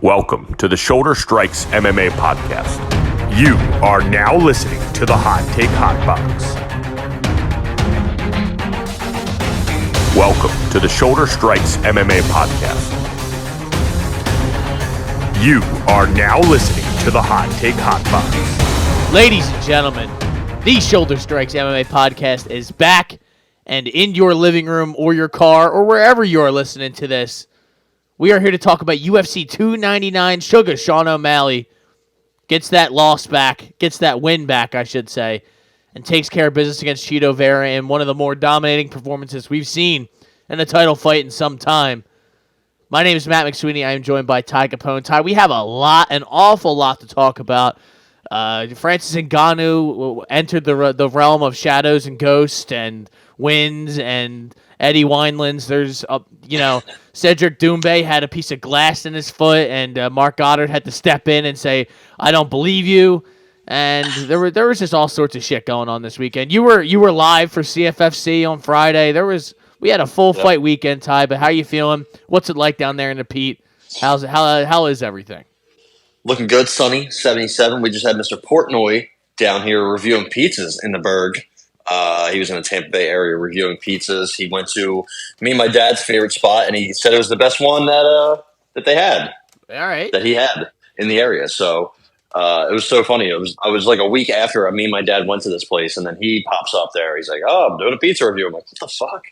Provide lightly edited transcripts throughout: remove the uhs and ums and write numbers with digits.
Welcome to the Shoulder Strikes MMA podcast. You are now listening to the Hot Take Hot Box. Welcome to the Shoulder Strikes MMA podcast. You are now listening to the Hot Take Hot Box. Ladies and gentlemen, the Shoulder Strikes MMA podcast is back, and in your living room or your car or wherever you are listening to this, we are here to talk about UFC 299. Suga Sean O'Malley gets that loss back, gets that win back, I should say, and takes care of business against Chito Vera in one of the more dominating performances we've seen in a title fight in some time. My name is Matt McSweeney. I am joined by Ty Capone. Ty, we have an awful lot to talk about. Francis Ngannou entered the realm of shadows and ghosts and wins and Eddie Winelands. There's, Cedric Doumbé had a piece of glass in his foot, and Mark Goddard had to step in and say, "I don't believe you." And there was just all sorts of shit going on this weekend. You were live for CFFC on Friday. We had a full fight weekend, Ty. But how are you feeling? What's it like down there in the Pete? How is everything? Looking good, sunny, 77. We just had Mr. Portnoy down here reviewing pizzas in the Berg. He was in the Tampa Bay area reviewing pizzas. He went to me and my dad's favorite spot, and he said it was the best one that they had. All right. That he had in the area. So it was so funny. I was like a week after me and my dad went to this place, and then he pops up there. He's like, "Oh, I'm doing a pizza review." I'm like, "What the fuck?"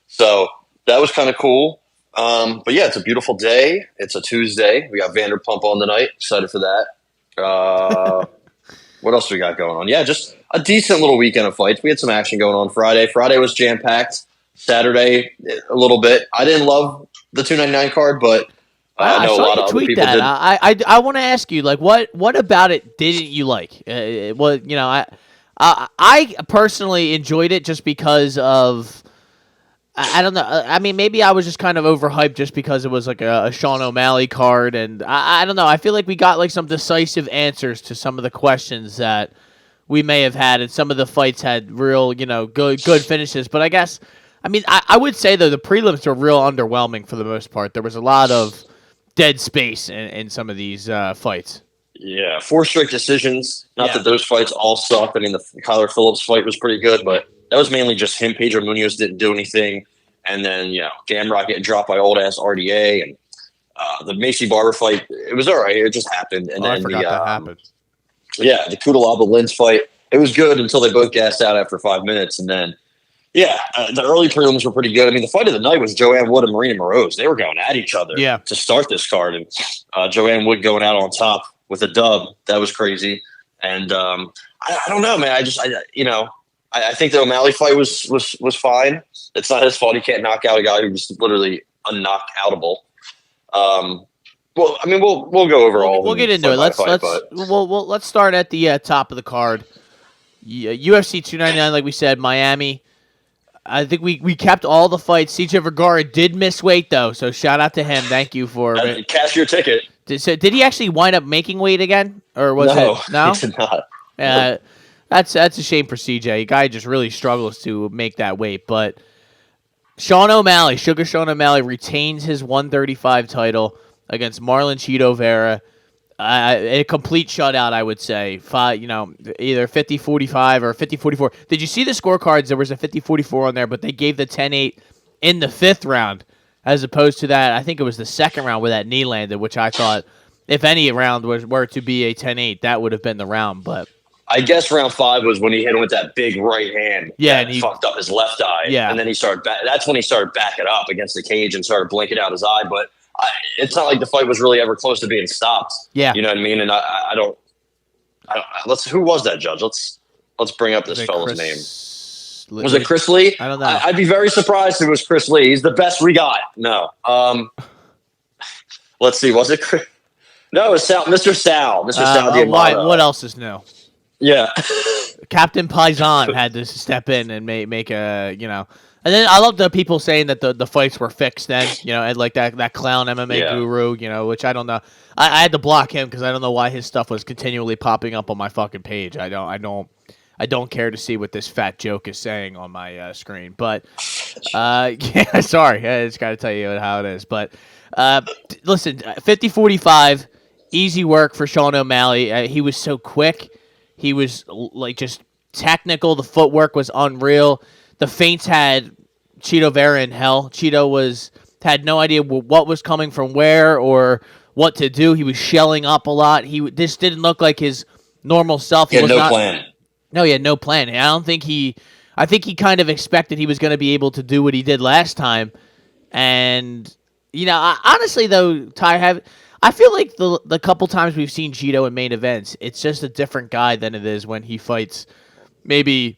So that was kind of cool. But yeah, it's a beautiful day. It's a Tuesday. We got Vanderpump on tonight. Excited for that. What else we got going on? Yeah, just a decent little weekend of fights. We had some action going on Friday. Friday was jam-packed. Saturday, a little bit. I didn't love the 299 card, but I know a lot of other people did. I want to ask you, like, what about it didn't you like? I personally enjoyed it just because of, I don't know. I mean, maybe I was just kind of overhyped just because it was like a Sean O'Malley card, and I don't know. I feel like we got like some decisive answers to some of the questions that we may have had, and some of the fights had real, good finishes. But I would say though the prelims were real underwhelming for the most part. There was a lot of dead space in some of these fights. Yeah, 4 straight decisions. Not that those fights all sucked. I mean, the Kyler Phillips fight was pretty good, but that was mainly just him. Pedro Munoz didn't do anything. And then, Gamrot getting dropped by old-ass RDA. And the Macy Barber fight, it was all right. It just happened. And then I forgot that happened. Yeah, the Kudalaba-Lins fight, it was good until they both gassed out after 5 minutes. And then, the early prelims were pretty good. I mean, the fight of the night was Joanne Wood and Marina Moroz. They were going at each other to start this card. And Joanne Wood going out on top with a dub. That was crazy. And I don't know, man. I think the O'Malley fight was fine. It's not his fault. He can't knock out a guy who's literally unknockoutable. Well, I mean, we'll go over all. We'll get into it. Let's start at the top of the card. UFC 299, like we said, Miami. I think we kept all the fights. CJ Vergara did miss weight though, so shout out to him. Thank you for cash your ticket. Did he actually wind up making weight again, or was it no? He did not. That's a shame for CJ. The guy just really struggles to make that weight. But Suga Sean O'Malley retains his 135 title against Marlon Chito Vera. A complete shutout, I would say. Either 50-45 or 50-44. Did you see the scorecards? There was a 50-44 on there, but they gave the 10-8 in the 5th round, as opposed to that. I think it was the 2nd round where that knee landed, which I thought, if any round were to be a 10-8, that would have been the round. But I guess round 5 was when he hit him with that big right hand. Yeah, and he fucked up his left eye. Yeah, and then he started. That's when he started backing up against the cage and started blinking out his eye. But it's not like the fight was really ever close to being stopped. Yeah, you know what I mean. And I don't. Who was that judge? Let's bring up this fella's name. Was it Chris Lee? I don't know. I'd be very surprised if it was Chris Lee. He's the best we got. No. Let's see. Was it Chris? No, it was Mr. Sal. Mr. Sal Diamato. What else is new? Yeah. Captain Paisan had to step in and make a, And then I love the people saying that the fights were fixed then, and like that clown MMA guru, which I don't know. I had to block him because I don't know why his stuff was continually popping up on my fucking page. I don't care to see what this fat joke is saying on my screen. But Yeah, sorry. I just got to tell you how it is. But listen, 50-45, easy work for Sean O'Malley. He was so quick. He was like just technical. The footwork was unreal. The feints had Cheeto Vera in hell. Cheeto had no idea what was coming from where or what to do. He was shelling up a lot. This didn't look like his normal self. He had no plan. No, he had no plan. I think he kind of expected he was going to be able to do what he did last time. And, honestly, though, I feel like the couple times we've seen Cheeto in main events, it's just a different guy than it is when he fights maybe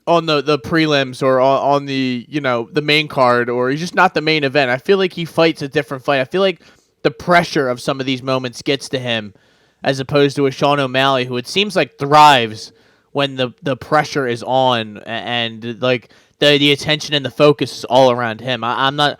on the prelims or on the, the main card, or he's just not the main event. I feel like he fights a different fight. I feel like the pressure of some of these moments gets to him as opposed to a Sean O'Malley who it seems like thrives when the pressure is on and like the attention and the focus is all around him. I'm not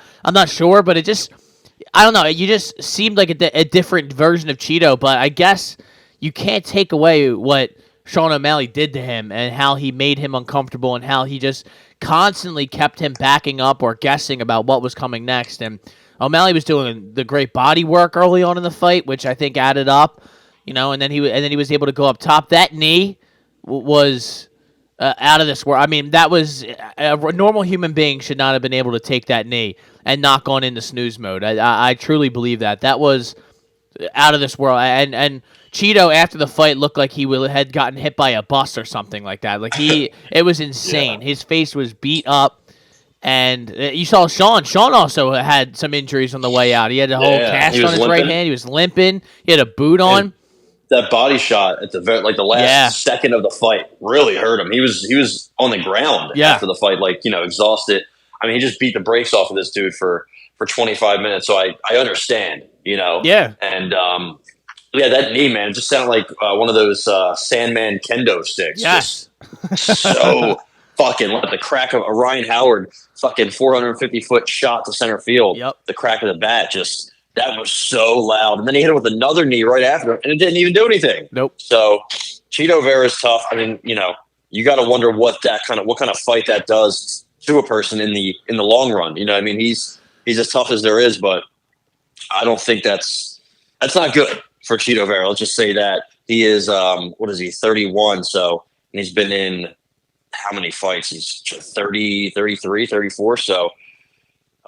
sure, but I don't know. You just seemed like a different version of Cheeto, but I guess you can't take away what Sean O'Malley did to him and how he made him uncomfortable and how he just constantly kept him backing up or guessing about what was coming next. And O'Malley was doing the great body work early on in the fight, which I think added up, and then he was able to go up top. That knee was out of this world. I mean, that was a normal human being should not have been able to take that knee and not gone into snooze mode. I truly believe that was out of this world. And Cheeto after the fight looked like he had gotten hit by a bus or something like that. Like it was insane. Yeah. His face was beat up. And you saw Sean. Sean also had some injuries on the way out. He had a whole cast on his limping. Right hand. He was limping. He had a boot on. That body shot at the last second of the fight really hurt him. He was on the ground after the fight, exhausted. I mean, he just beat the brakes off of this dude for 25 minutes. So I understand, Yeah. And that knee, man, it just sounded like one of those Sandman kendo sticks. Yes. So fucking like the crack of a Ryan Howard fucking 450-foot shot to center field. Yep. The crack of the bat that was so loud. And then he hit it with another knee right after, and it didn't even do anything. Nope. So Cheeto Vera is tough. I mean, you got to wonder what kind of fight that does to a person in the long run. I mean, he's as tough as there is, but I don't think that's not good for Cheeto Vera. Let's just say that he is, 31. So, and he's been in how many fights? He's 30, 33, 34. So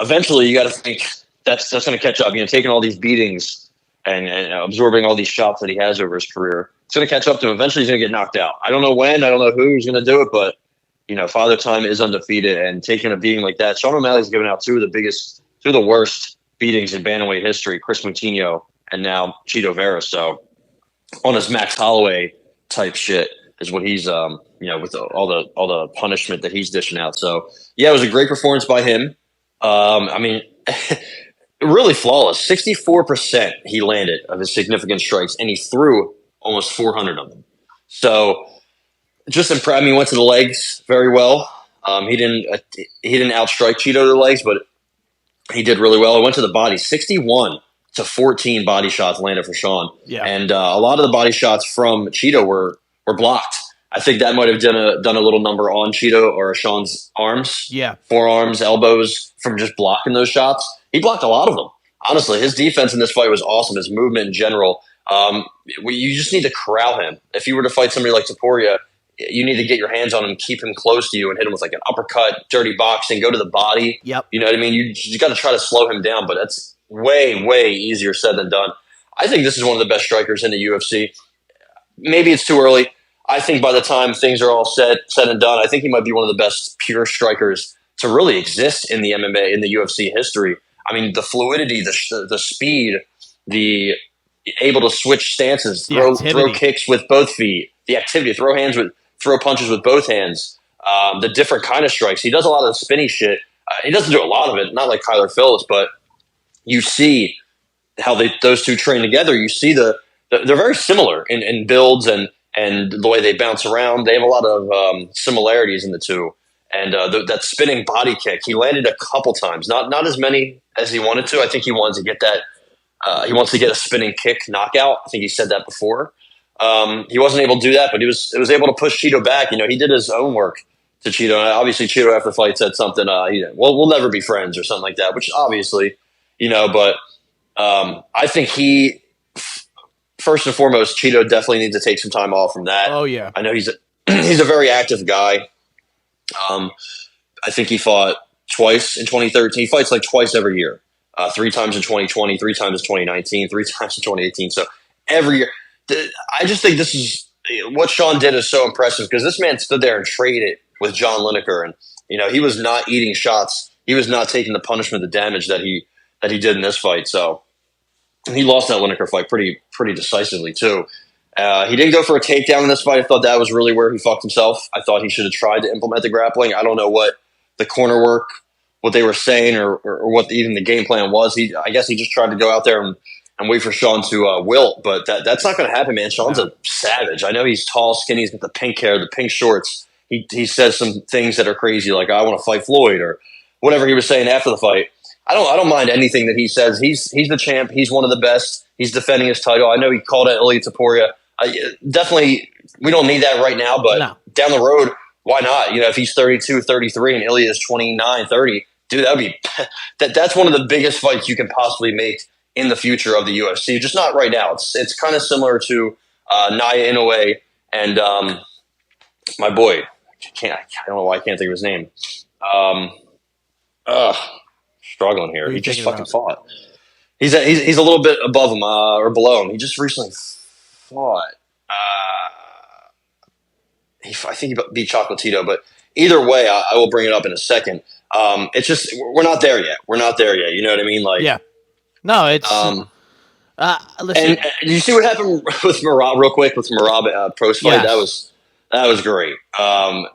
eventually you got to think, that's going to catch up. Taking all these beatings and absorbing all these shots that he has over his career, it's going to catch up to him. Eventually, he's going to get knocked out. I don't know when. I don't know who's going to do it, but Father Time is undefeated, and taking a beating like that, Sean O'Malley's given out two of the worst beatings in bantamweight history: Chris Moutinho and now Cheeto Vera. So on his Max Holloway type shit is what he's with all the punishment that he's dishing out. So yeah, it was a great performance by him. I mean. Really flawless. 64% he landed of his significant strikes, and he threw almost 400 of them. So just impressed. I mean, went to the legs very well. He didn't outstrike Cheeto to the legs, but he did really well. I went to the body. 61 to 14 body shots landed for Sean. Yeah. And a lot of the body shots from Cheeto were blocked. I think that might have done a little number on Cheeto or Sean's arms. Yeah. Forearms, elbows from just blocking those shots. He blocked a lot of them. Honestly, his defense in this fight was awesome. His movement in general. You just need to corral him. If you were to fight somebody like Poirier, you need to get your hands on him, keep him close to you, and hit him with like an uppercut, dirty boxing, go to the body. Yep. You know what I mean? You got to try to slow him down, but that's way, way easier said than done. I think this is one of the best strikers in the UFC. Maybe it's too early. I think by the time things are all said and done, I think he might be one of the best pure strikers to really exist in the MMA, in the UFC history. I mean, the fluidity, the speed, the able to switch stances, throw kicks with both feet, the activity, throw punches with both hands, the different kind of strikes. He does a lot of the spinny shit. He doesn't do a lot of it, not like Kyler Phillips, but you see how those two train together. You see they're very similar in builds and the way they bounce around. They have a lot of similarities in the two. And that spinning body kick, he landed a couple times, not as many as he wanted to. I think he wanted to get that. He wants to get a spinning kick knockout. I think he said that before. He wasn't able to do that, but he was able to push Cheeto back. He did his own work Cheeto. And obviously, Cheeto after the fight said something, we'll never be friends or something like that, which obviously, but I think first and foremost, Cheeto definitely needs to take some time off from that. Oh, yeah. I know he's a very active guy. I think he fought twice in 2013. He fights like twice every year. 3 times in 2020, 3 times in 2019, 3 times in 2018. So every year. I just think this is what Sean did is so impressive because this man stood there and traded with John Lineker, and he was not eating shots. He was not taking the punishment, the damage that he did in this fight. So he lost that Lineker fight pretty decisively too. He didn't go for a takedown in this fight. I thought that was really where he fucked himself. I thought he should have tried to implement the grappling. I don't know what the corner work, what they were saying, or what even the game plan was. I guess he just tried to go out there and wait for Sean to wilt, but that's not going to happen, man. Sean's a savage. I know he's tall, skinny, he's got the pink hair, the pink shorts. He says some things that are crazy, like I want to fight Floyd or whatever he was saying after the fight. I don't mind anything that he says. He's the champ. He's one of the best. He's defending his title. I know he called out Ilia Topuria. Definitely, we don't need that right now, but down the road, why not? If he's 32, 33, and Ilia is 29, 30, dude, that would be that's one of the biggest fights you can possibly make in the future of the UFC. Just not right now. It's kind of similar to Naya Inoue and my boy. I don't know why I can't think of his name. Struggling here. He just fucking fought. He's a little bit above him or below him. He just recently fought. I think he beat Chocolatito, but either way, I will bring it up in a second. It's just we're not there yet. We're not there yet. You know what I mean? Like, yeah. No, it's. Listen. And you see what happened with Merab real quick with Merab post fight? Yes. That was great. It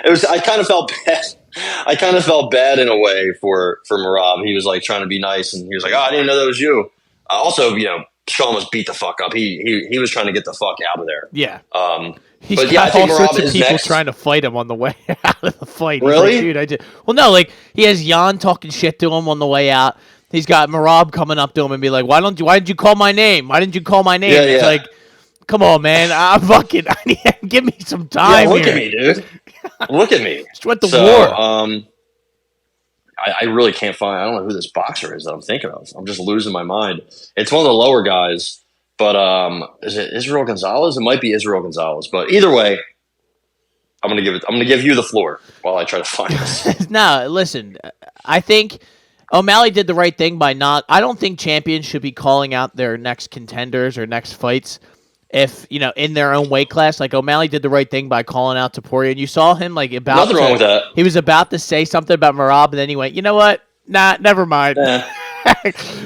was. I kind of felt bad. I kind of felt bad in a way for Merab. He was like trying to be nice, and he was like, "Oh, I didn't know that was you." Also, Sean was beat the fuck up. He was trying to get the fuck out of there. Yeah. He's got all sorts of people next. trying to fight him on the way out of the fight. Really? Like, dude, I did. Well, no, like he has Jan talking shit to him on the way out. He's got Merab coming up to him and be like, "Why didn't you call my name? Why didn't you call my name?" It's like, come on, man. Give me some time. Look at me, dude. Look at me. Just went to war. I really can't find. I don't know who this boxer is that I'm thinking of. I'm just losing my mind. It's one of the lower guys, but is it Israel Gonzalez? It might be Israel Gonzalez, but either way, I'm gonna give you the floor while I try to find this. No, listen. I think O'Malley did the right thing by not. I don't think champions should be calling out their next contenders or next fights if in their own weight class. Like O'Malley did the right thing by calling out Poirier, and you saw him like about. Nothing wrong with that. He was about to say something about Merab, and then he went, "You know what? Nah, never mind."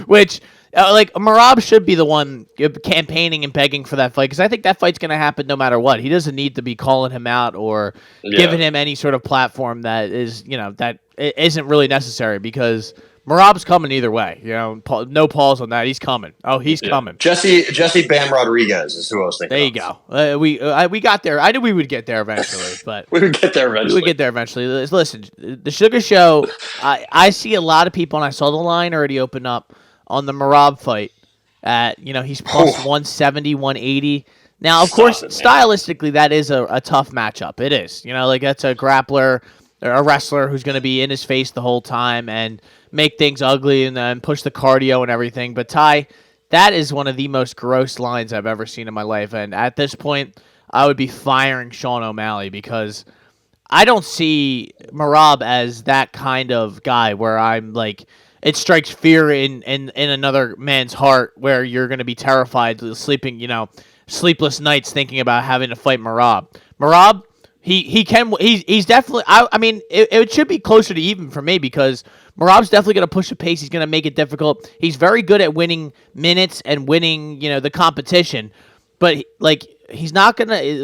Which. Like Merab should be the one campaigning and begging for that fight because I think that fight's going to happen no matter what. He doesn't need to be calling him out or giving him any sort of platform that is, that isn't really necessary because Merab's coming either way. No pause on that. He's coming. Oh, he's coming. Jesse Bam Rodriguez is who I was thinking. There you go. We got there. I knew we would get there eventually, but we would get there eventually. Listen, the Suga Show. I see a lot of people, and I saw the line already open up on the Merab fight at, he's plus 170, 180. Now, of course, stylistically, that is a tough matchup. It is. That's a grappler, or a wrestler who's going to be in his face the whole time and make things ugly and then push the cardio and everything. But, Ty, that is one of the most gross lines I've ever seen in my life. And at this point, I would be firing Sean O'Malley because I don't see Merab as that kind of guy where I'm like, it strikes fear in another man's heart where you're going to be terrified, sleeping, sleepless nights thinking about having to fight Merab. Merab, he's definitely. I mean, it should be closer to even for me because Merab's definitely going to push the pace. He's going to make it difficult. He's very good at winning minutes and winning, the competition. But he's not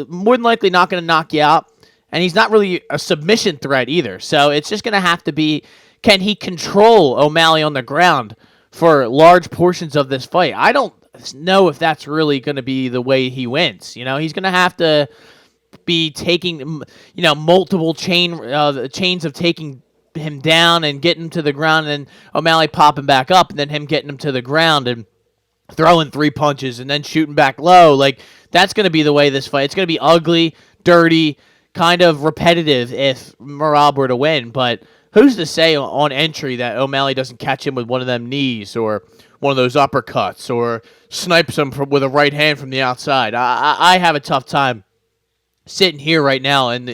more than likely not going to knock you out, and he's not really a submission threat either. So it's just going to have to be. Can he control O'Malley on the ground for large portions of this fight? I don't know if that's really going to be the way he wins. He's going to have to be taking, multiple chains of taking him down and getting him to the ground, and then O'Malley popping back up, and then him getting him to the ground and throwing 3 punches and then shooting back low. Like, that's going to be the way this fight. It's going to be ugly, dirty, kind of repetitive if Merab were to win, but who's to say on entry that O'Malley doesn't catch him with one of them knees or one of those uppercuts or snipes him with a right hand from the outside? I have a tough time sitting here right now and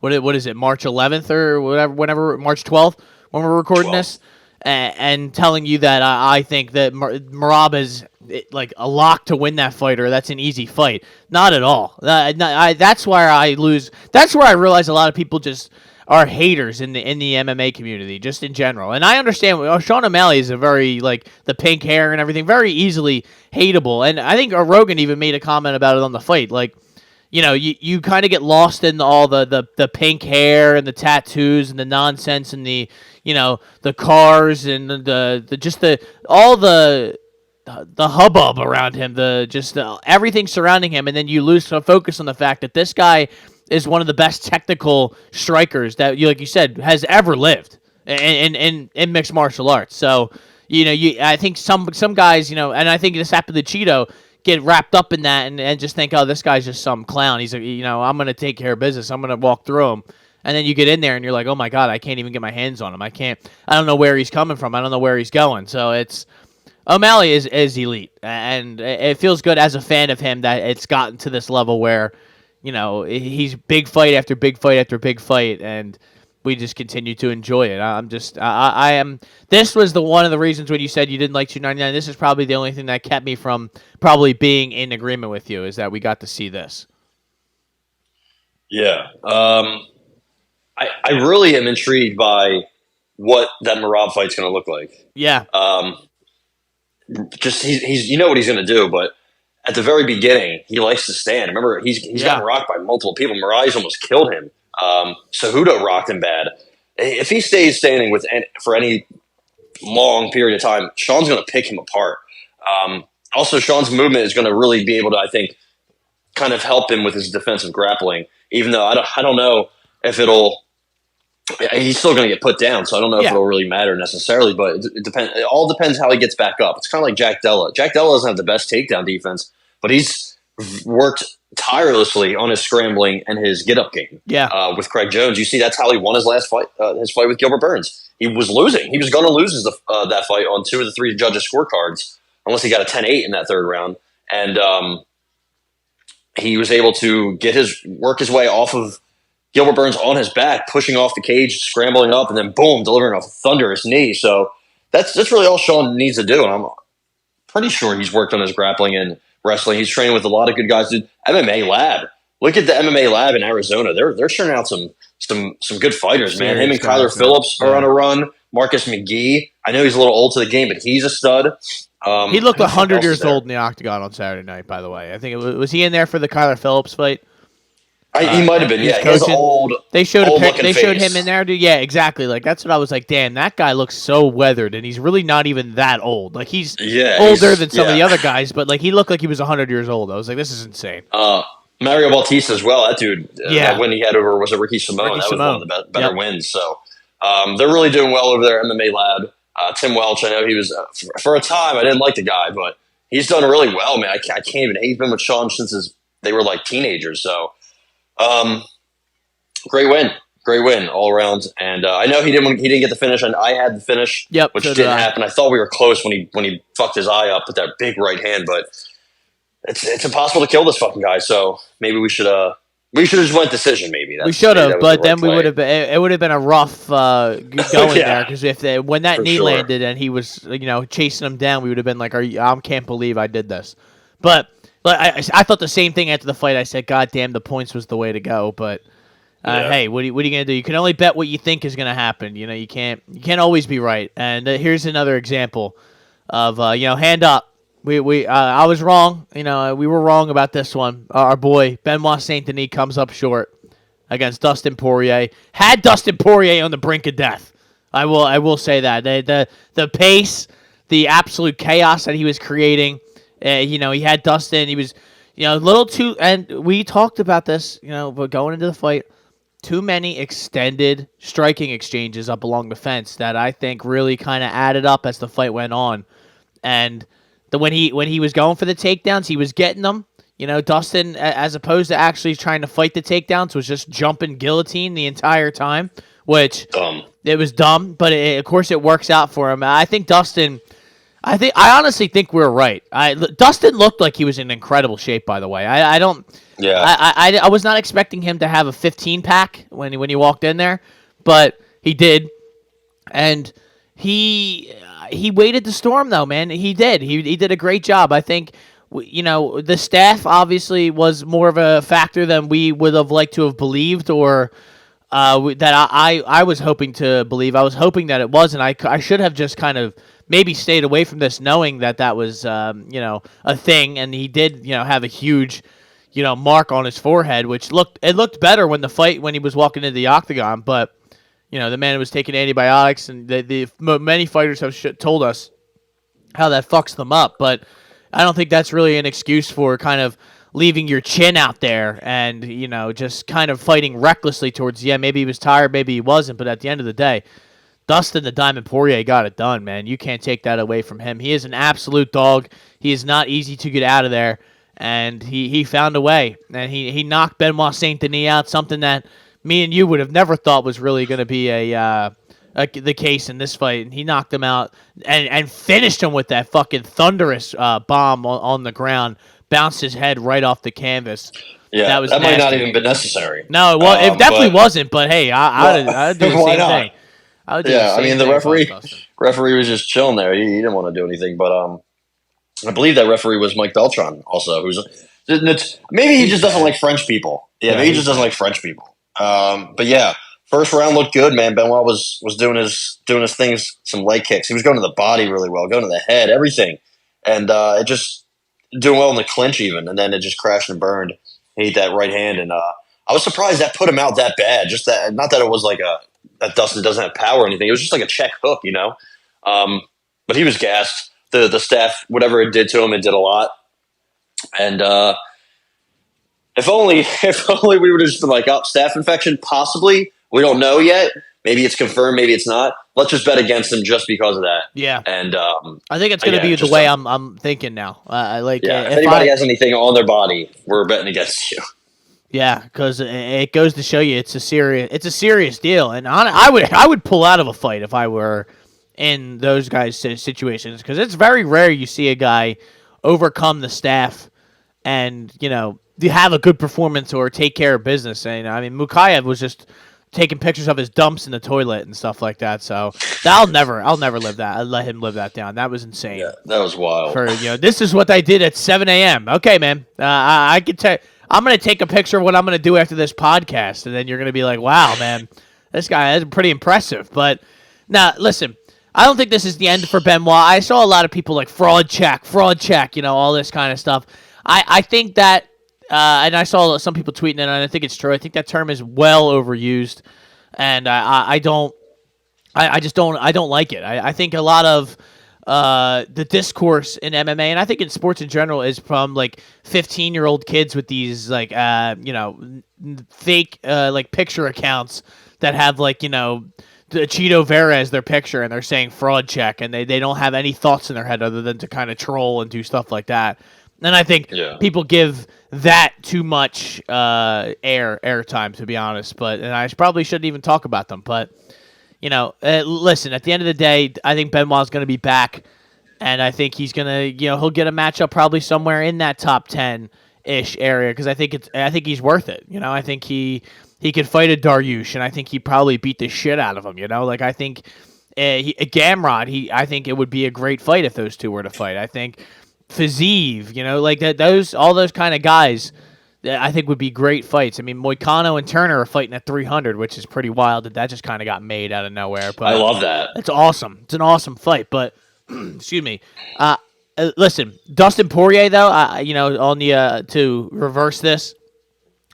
what is it, March 11th or whenever March 12th when we're recording this, and telling you that I think that Merab is like a lock to win that fight, or that's an easy fight. Not at all. That's where I lose. That's where I realize a lot of people just are haters in the MMA community, just in general. And I understand. Sean O'Malley is a very the pink hair and everything, very easily hateable. And I think Rogan even made a comment about it on the fight, you kind of get lost in all the pink hair and the tattoos and the nonsense and the cars and all the hubbub around him, everything surrounding him, and then you lose focus on the fact that this guy is one of the best technical strikers that, like you said, has ever lived in mixed martial arts. So I think some guys, and I think this happened to Cheeto, get wrapped up in that and just think, oh, this guy's just some clown. He's I'm going to take care of business. I'm going to walk through him. And then you get in there and you're like, oh my God, I can't even get my hands on him. I don't know where he's coming from. I don't know where he's going. So O'Malley is elite. And it feels good as a fan of him that it's gotten to this level where, he's big fight after big fight after big fight. And we just continue to enjoy it. I am. This was one of the reasons when you said you didn't like 299. This is probably the only thing that kept me from probably being in agreement with you, is that we got to see this. Yeah. I really am intrigued by what that Merab fight's going to look like. Yeah. Just he's what he's going to do, but at the very beginning, he likes to stand. Remember, he's gotten rocked by multiple people. Moraes almost killed him. Cejudo rocked him bad. If he stays standing for any long period of time, Sean's going to pick him apart. Also, Sean's movement is going to really be able to, I think, kind of help him with his defensive grappling. Even though I don't know if it'll. He's still going to get put down, so I don't know if it'll really matter necessarily. But it depends. It all depends how he gets back up. It's kind of like Jack Della. Jack Della doesn't have the best takedown defense, but he's worked tirelessly on his scrambling and his get-up game. Yeah. With Craig Jones, you see that's how he won his last fight. His fight with Gilbert Burns, he was losing. He was going to lose that fight on 2 of the 3 judges' scorecards, unless he got a 10-8 in that third round. And he was able to work his way off of Gilbert Burns on his back, pushing off the cage, scrambling up, and then boom, delivering a thunderous knee. So that's really all Sean needs to do. And I'm pretty sure he's worked on his grappling and wrestling. He's training with a lot of good guys. Dude, MMA Lab. Look at the MMA Lab in Arizona. They're churning out some good fighters, man. Him and Kyler Phillips are on a run. Marcus McGee. I know he's a little old to the game, but he's a stud. He looked 100 years old in the octagon on Saturday night, by the way. I think was he in there for the Kyler Phillips fight? He might have been, yeah. He's old. They showed him in there, dude. Yeah, exactly. That's what I was like. Damn, that guy looks so weathered, and he's really not even that old. He's older than some of the other guys, but he looked like he was 100 years old. I was like, this is insane. Mario Bautista as well. That dude, when he had over was it Ricky Simone? That was one of the better wins. So they're really doing well over there. MMA Lab. Tim Welch. I know he was for a time. I didn't like the guy, but he's done really well, man. I can't even hate him with Sean since they were teenagers. So. Great win all around. And I know he didn't get the finish, and I had the finish, which didn't happen. I thought we were close when he fucked his eye up with that big right hand, but it's impossible to kill this fucking guy. So maybe we should have just went decision. Maybe we should have, but then we would have. It would have been a rough going there, because when that knee landed and he was chasing him down, we would have been like, I can't believe I did this, but. I thought the same thing after the fight. I said, God damn, the points was the way to go. But hey, what are you going to do? You can only bet what you think is going to happen. You can't always be right. And here's another example of hand up. I was wrong. We were wrong about this one. Our boy Benoit Saint Denis comes up short against Dustin Poirier. Had Dustin Poirier on the brink of death. I will say that the pace, the absolute chaos that he was creating. He had Dustin. He was, a little too, and we talked about this, but going into the fight, too many extended striking exchanges up along the fence that I think really kind of added up as the fight went on. And when he was going for the takedowns, he was getting them. Dustin, as opposed to actually trying to fight the takedowns, was just jumping guillotine the entire time, which it was dumb, but of course it works out for him. I think Dustin. I honestly think we're right. Dustin looked like he was in incredible shape, by the way. I don't. Yeah. I was not expecting him to have a 15-pack when he walked in there, but he did, and he waited the storm though, man. He did. He did a great job. I think. The staff obviously was more of a factor than we would have liked to have believed, or that I was hoping to believe. I was hoping that it wasn't. I should have just kind of maybe stayed away from this, knowing that was a thing, and he did have a huge mark on his forehead, which looked better when he was walking into the octagon, but the man was taking antibiotics, and many fighters have told us how that fucks them up, but I don't think that's really an excuse for kind of leaving your chin out there and, just kind of fighting recklessly towards, maybe he was tired, maybe he wasn't, but at the end of the day, Dustin the Diamond Poirier got it done, man. You can't take that away from him. He is an absolute dog. He is not easy to get out of there, and he found a way, and he knocked Benoit Saint Denis out, something that me and you would have never thought was really going to be the case in this fight, and he knocked him out and finished him with that fucking thundrous bomb on the ground, bounced his head right off the canvas. Yeah, that might not even been necessary. No, it definitely wasn't. But hey, I'd do the same thing. I would do the same the thing referee was just chilling there. He didn't want to do anything. But I believe that referee was Mike Beltran, also, maybe he just doesn't like French people. Yeah, maybe he just doesn't like French people. But yeah. First round looked good, man. Benoit was doing his things, some leg kicks. He was going to the body really well, going to the head, everything, and it just doing well in the clinch even. And then it just crashed and burned. He ate that right hand, and I was surprised that put him out that bad. Just that, not that it was like that Dustin doesn't have power or anything. It was just like a check hook, But he was gassed. The staff, whatever it did to him, it did a lot. And if only we would have just been like, oh, staph infection, possibly. We don't know yet. Maybe it's confirmed. Maybe it's not. Let's just bet against him just because of that. Yeah. And I think it's going to be the way I'm thinking now. If anybody has anything on their body, we're betting against you. Yeah, because it goes to show you it's a serious deal. And I would pull out of a fight if I were in those guys' situations, because it's very rare you see a guy overcome the staff and have a good performance or take care of business. And Mukayev was just taking pictures of his dumps in the toilet and stuff like that. So I'll never let him live that down. That was insane. Yeah, that was wild. This is what I did at 7 a.m. Okay, man. I could tell. I'm gonna take a picture of what I'm gonna do after this podcast, and then you're gonna be like, "Wow, man, this guy is pretty impressive." But now, listen, I don't think this is the end for Benoit. I saw a lot of people like fraud check, all this kind of stuff. I think that. And I saw some people tweeting it, and I think it's true. I think that term is well overused, and I just don't like it. I think a lot of the discourse in MMA, and I think in sports in general, is from like 15-year-old kids with these like fake like picture accounts that have like the Cheeto Vera as their picture, and they're saying fraud check, and they don't have any thoughts in their head other than to kind of troll and do stuff like that. And I think people give that too much airtime, to be honest. And I probably shouldn't even talk about them. But, listen, at the end of the day, I think Benoit's going to be back. And I think he's going to, he'll get a matchup probably somewhere in that top 10-ish area, because I think he's worth it. I think he could fight a Dariush, and I think he probably beat the shit out of him. I think Gamrot, I think it would be a great fight if those two were to fight. I think Fiziev, all those kind of guys, I think would be great fights. I mean, Moicano and Turner are fighting at 300, which is pretty wild that just kind of got made out of nowhere. But I love that. It's awesome. It's an awesome fight. But excuse me. Listen, Dustin Poirier though, on the to reverse this,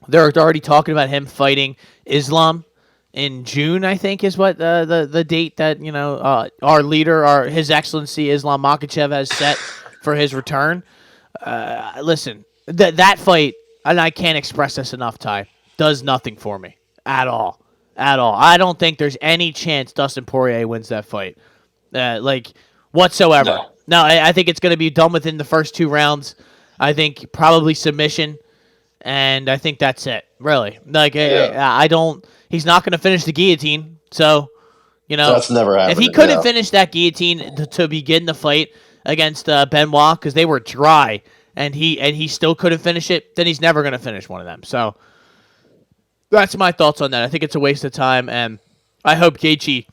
they're already talking about him fighting Islam in June, I think, is what the date that our leader, His Excellency Islam Makhachev, has set for his return. Listen, that fight, and I can't express this enough, Ty, does nothing for me at all. I don't think there's any chance Dustin Poirier wins that fight, whatsoever. No, I think it's going to be done within the first 2 rounds. I think probably submission, and I think that's it. Really, like I don't. He's not going to finish the guillotine, so that's never happened. If he couldn't finish that guillotine to begin the fight against Benoit because they were dry, and he still couldn't finish it, then he's never going to finish one of them. So that's my thoughts on that. I think it's a waste of time, and I hope Gaethje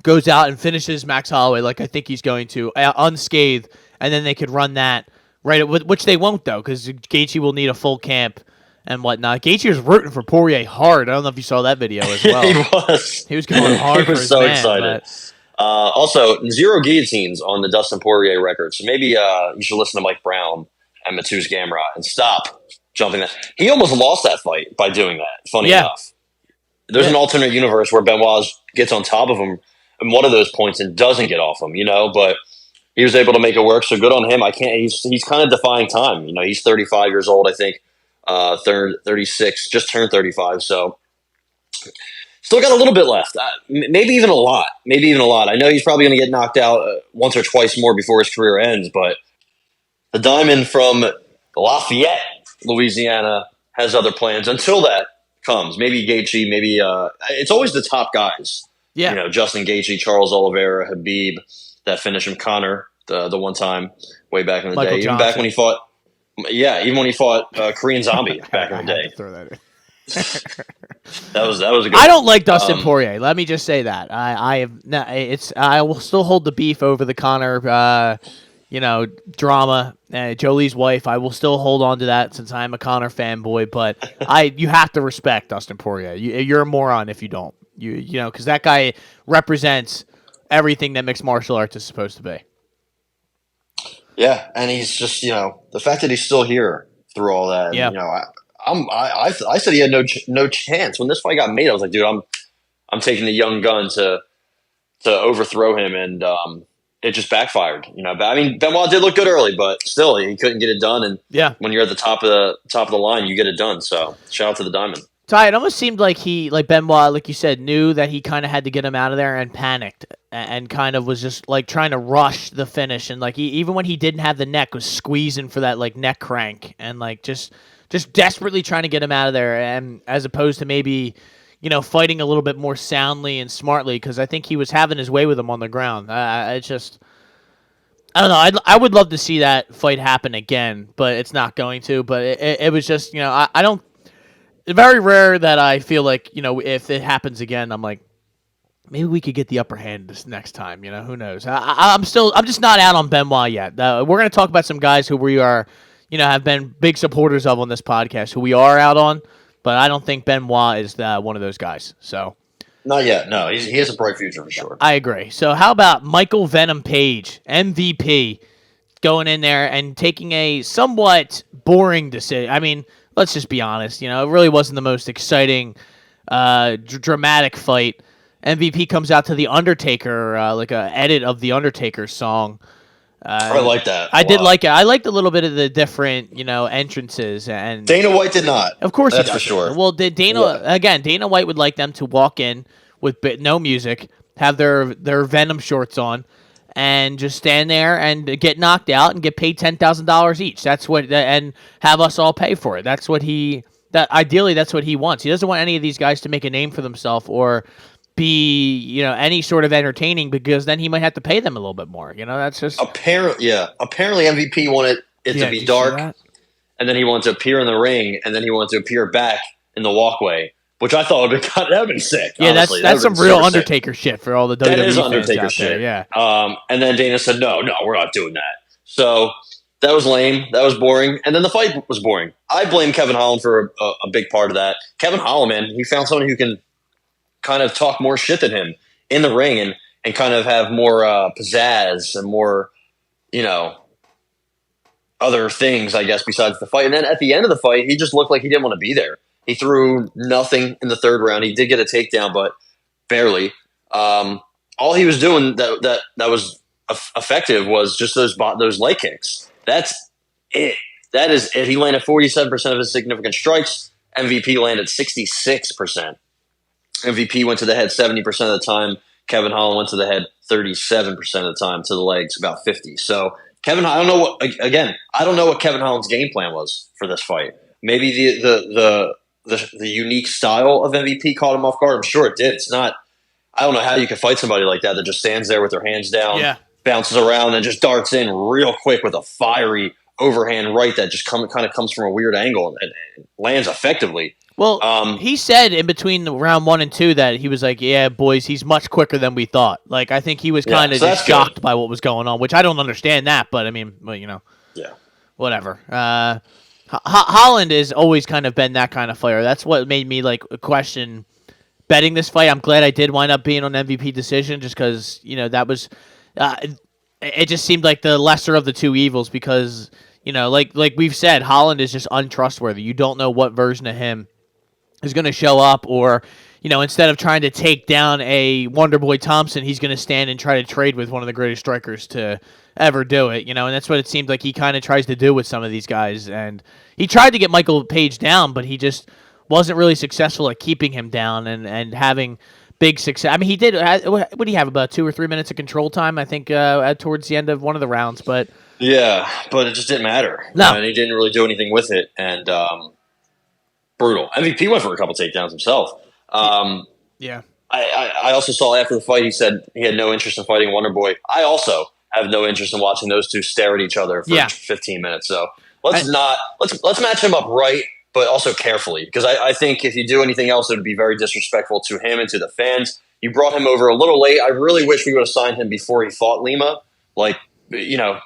goes out and finishes Max Holloway like I think he's going to, unscathed, and then they could run that right, which they won't though, because Gaethje will need a full camp and whatnot. Gaethje was rooting for Poirier hard. I don't know if you saw that video as well. He was. He was going hard. He was for his so man, excited. But Also, 0 guillotines on the Dustin Poirier record. So maybe you should listen to Mike Brown and Mateusz Gamrot and stop jumping that. He almost lost that fight by doing that. Funny enough. There's an alternate universe where Benoit gets on top of him in one of those points and doesn't get off him, but he was able to make it work. So good on him. He's kind of defying time. He's 35 years old, I think. 36, just turned 35. So still got a little bit left. Maybe even a lot. I know he's probably going to get knocked out once or twice more before his career ends, but the Diamond from Lafayette, Louisiana, has other plans until that comes. Maybe Gaethje, maybe it's always the top guys. Yeah. Justin Gaethje, Charles Oliveira, Habib, that finish him, Connor, the one time way back in the Michael day. Johnson. Even back when he fought even when he fought Korean Zombie back in the day. Throw that in. That was a good I don't like Dustin Poirier. Let me just say that. I will still hold the beef over the Conor drama. Jolie's wife, I will still hold on to that since I'm a Conor fanboy, but you have to respect Dustin Poirier. You're a moron if you don't. Because that guy represents everything that mixed martial arts is supposed to be. Yeah, and he's just the fact that he's still here through all that. Yeah. I said he had no chance when this fight got made. I was like, dude, I'm taking the young gun to overthrow him, and it just backfired. But I mean, Benoit did look good early, but still, he couldn't get it done. And when you're at the top of the line, you get it done. So shout out to the Diamond. Ty, it almost seemed like Benoit, like you said, knew that he kind of had to get him out of there and panicked and kind of was just like trying to rush the finish. And like even when he didn't have the neck, was squeezing for that like neck crank and like just desperately trying to get him out of there. And as opposed to maybe, fighting a little bit more soundly and smartly, because I think he was having his way with him on the ground. I don't know. I would love to see that fight happen again, but it's not going to. But it was just, I don't. It's very rare that I feel like, if it happens again, I'm like, maybe we could get the upper hand this next time. Who knows? I'm just not out on Benoit yet. We're going to talk about some guys who we are, have been big supporters of on this podcast, who we are out on, but I don't think Benoit is one of those guys. So not yet. No, he has a bright future for sure. I agree. So how about Michael Venom Page, MVP, going in there and taking a somewhat boring decision? I mean, let's just be honest. It really wasn't the most exciting, dramatic fight. MVP comes out to The Undertaker, like a edit of The Undertaker's song. I like that. I did like it. I liked a little bit of the different, entrances. And Dana White did not. Of course, that's for sure. Well, Dana White would like them to walk in with no music, have their Venom shorts on, and just stand there and get knocked out and get paid $10,000 each. That's what, and have us all pay for it. That's what ideally that's what he wants. He doesn't want any of these guys to make a name for themselves or be, any sort of entertaining, because then he might have to pay them a little bit more. That's just apparently MVP wanted it to be dark, and then he wanted to appear in the ring, and then he wanted to appear back in the walkway, which I thought would have been sick. Yeah, honestly. that's some real Undertaker shit for all the WWE that is fans Undertaker out shit. there. Yeah. And then Dana said, no, we're not doing that. So that was lame. That was boring. And then the fight was boring. I blame Kevin Holland for a big part of that. Kevin Holland, man, he found someone who can kind of talk more shit than him in the ring and kind of have more pizzazz and more, other things, I guess, besides the fight. And then at the end of the fight, he just looked like he didn't want to be there. He threw nothing in the third round. He did get a takedown, but barely. All he was doing that was effective was just those leg kicks. That's it. That is it. He landed 47% of his significant strikes. MVP landed 66%. MVP went to the head 70% of the time. Kevin Holland went to the head 37% of the time. To the legs about 50%. So Kevin, I don't know what. Again, I don't know what Kevin Holland's game plan was for this fight. Maybe the unique style of MVP caught him off guard. I'm sure it did. It's not. I don't know how you can fight somebody like that stands there with their hands down, bounces around, and just darts in real quick with a fiery overhand right that just kind of comes from a weird angle and lands effectively. Well, he said in between round 1 and 2 that he was like, "Yeah, boys, he's much quicker than we thought." Like, I think he was kind of just shocked by what was going on, which I don't understand that, but I mean, well, whatever. Holland has always kind of been that kind of fighter. That's what made me like question betting this fight. I'm glad I did wind up being on MVP decision, just because that was. It just seemed like the lesser of the two evils because like we've said, Holland is just untrustworthy. You don't know what version of him is going to show up, or instead of trying to take down a Wonderboy Thompson, he's going to stand and try to trade with one of the greatest strikers to ever do it. And that's what it seemed like he kind of tries to do with some of these guys. And he tried to get Michael Page down, but he just wasn't really successful at keeping him down and having big success. I mean, he did. What did he have? About 2 or 3 minutes of control time, I think, towards the end of one of the rounds. But yeah, but it just didn't matter. No, and he didn't really do anything with it. And brutal. MVP went for a couple takedowns himself. Yeah. I also saw after the fight he said he had no interest in fighting Wonderboy. I also have no interest in watching those two stare at each other for 15 minutes. So let's match him up right, but also carefully, because I think if you do anything else, it would be very disrespectful to him and to the fans. You brought him over a little late. I really wish we would have signed him before he fought Lima,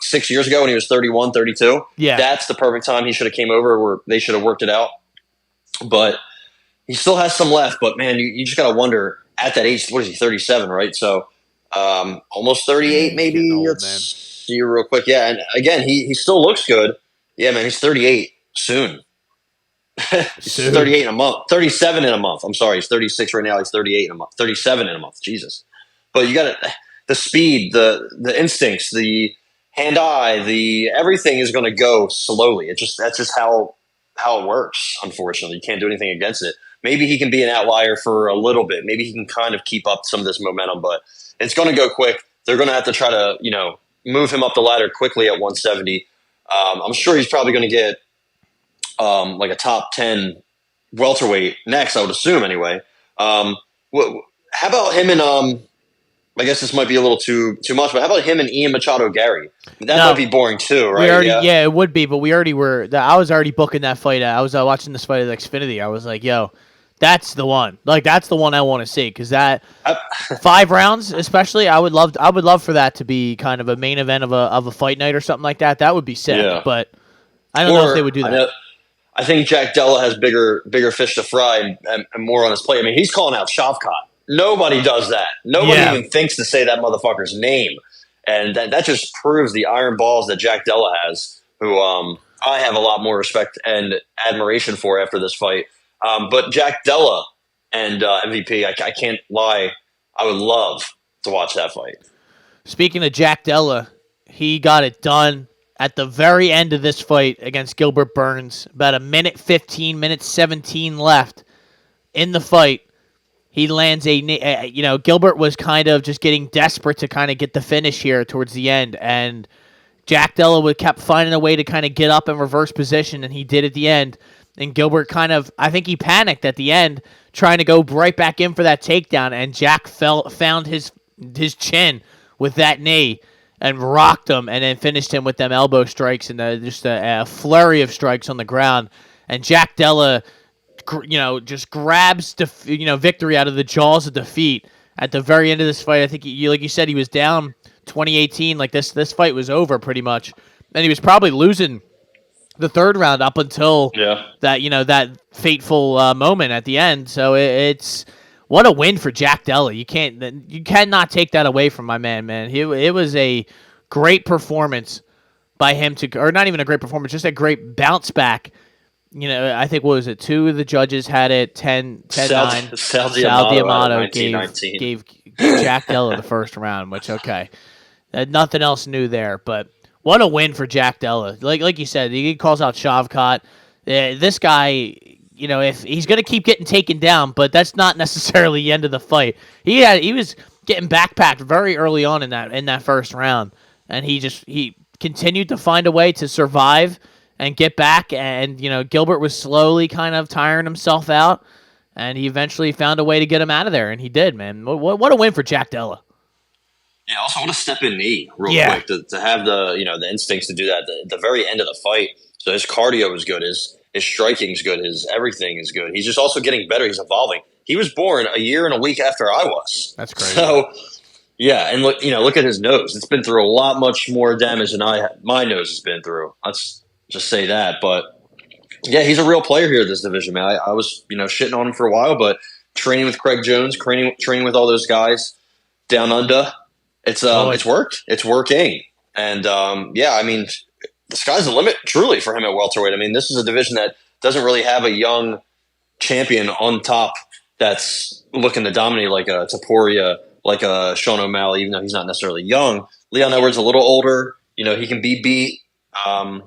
6 years ago when he was 31, 32. Yeah. That's the perfect time he should have came over, where they should have worked it out. But he still has some left. But, man, you just got to wonder, at that age, what is he, 37, right? So almost 38 maybe. Let's see real quick. Yeah, and again, he still looks good. Yeah, man, he's 38 soon. He's 38 in a month. 37 in a month. I'm sorry, he's 36 right now. He's 38 in a month. 37 in a month. Jesus. But you got the speed, the instincts, the hand-eye, everything is going to go slowly. That's just how it works, unfortunately. You can't do anything against it. Maybe he can be an outlier for a little bit. Maybe he can kind of keep up some of this momentum, but it's going to go quick. They're going to have to try to, move him up the ladder quickly at 170. I'm sure he's probably going to get like a top 10 welterweight next, I would assume anyway. How about him and I guess this might be a little too much, but how about him and Ian Machado Gary? That might be boring too, right? Yeah, it would be, but we already were. I was already booking that fight. I was watching this fight at Xfinity. I was like, yo, that's the one. Like, that's the one I want to see, because that 5 rounds, especially, I would love for that to be kind of a main event of a fight night or something like that. That would be sick. Yeah. But I don't know if they would do that. I think Jack Della has bigger fish to fry and more on his plate. I mean, he's calling out Shavkat. Nobody does that. Nobody even thinks to say that motherfucker's name. And that just proves the iron balls that Jack Della has, who I have a lot more respect and admiration for after this fight. But Jack Della and MVP, I can't lie, I would love to watch that fight. Speaking of Jack Della, he got it done at the very end of this fight against Gilbert Burns. About a minute 15, minute 17 left in the fight. He lands Gilbert was kind of just getting desperate to kind of get the finish here towards the end, and Jack Della kept finding a way to kind of get up and reverse position, and he did at the end. And Gilbert I think he panicked at the end, trying to go right back in for that takedown, and Jack found his chin with that knee and rocked him, and then finished him with them elbow strikes and just a flurry of strikes on the ground. And Jack Della, just grabs victory out of the jaws of defeat at the very end of this fight. I think, like you said, he was down 2018. Like this fight was over pretty much, and he was probably losing the third round up until that fateful moment at the end. So it's what a win for Jack Della. You cannot take that away from my man. It was a great performance by him or not even a great performance, just a great bounce back. I think, what was it? 2 of the judges had it 10-9. Sal D'Amato gave Jack Della the first round, which, okay. Nothing else new there, but what a win for Jack Della. Like you said, he calls out Shavkat. This guy, if he's going to keep getting taken down, but that's not necessarily the end of the fight. He was getting backpacked very early on in that first round, and he continued to find a way to survive and get back. And, Gilbert was slowly kind of tiring himself out, and he eventually found a way to get him out of there, and he did, man. What a win for Jack Della. Yeah, I also want to step in knee real quick to have the instincts to do that at the very end of the fight. So his cardio is good, his striking is good, his everything is good. He's just also getting better. He's evolving. He was born a year and a week after I was. That's crazy. So yeah, and look at his nose. It's been through a lot much more damage than my nose has been through. Let's just say that. But yeah, he's a real player here in this division, man. I was shitting on him for a while, but training with Craig Jones, training with all those guys down under. It's worked. It's working. And the sky's the limit truly for him at welterweight. I mean, this is a division that doesn't really have a young champion on top that's looking to dominate like a Poirier, like a Sean O'Malley, even though he's not necessarily young. Leon Edwards a little older. He can be beat. And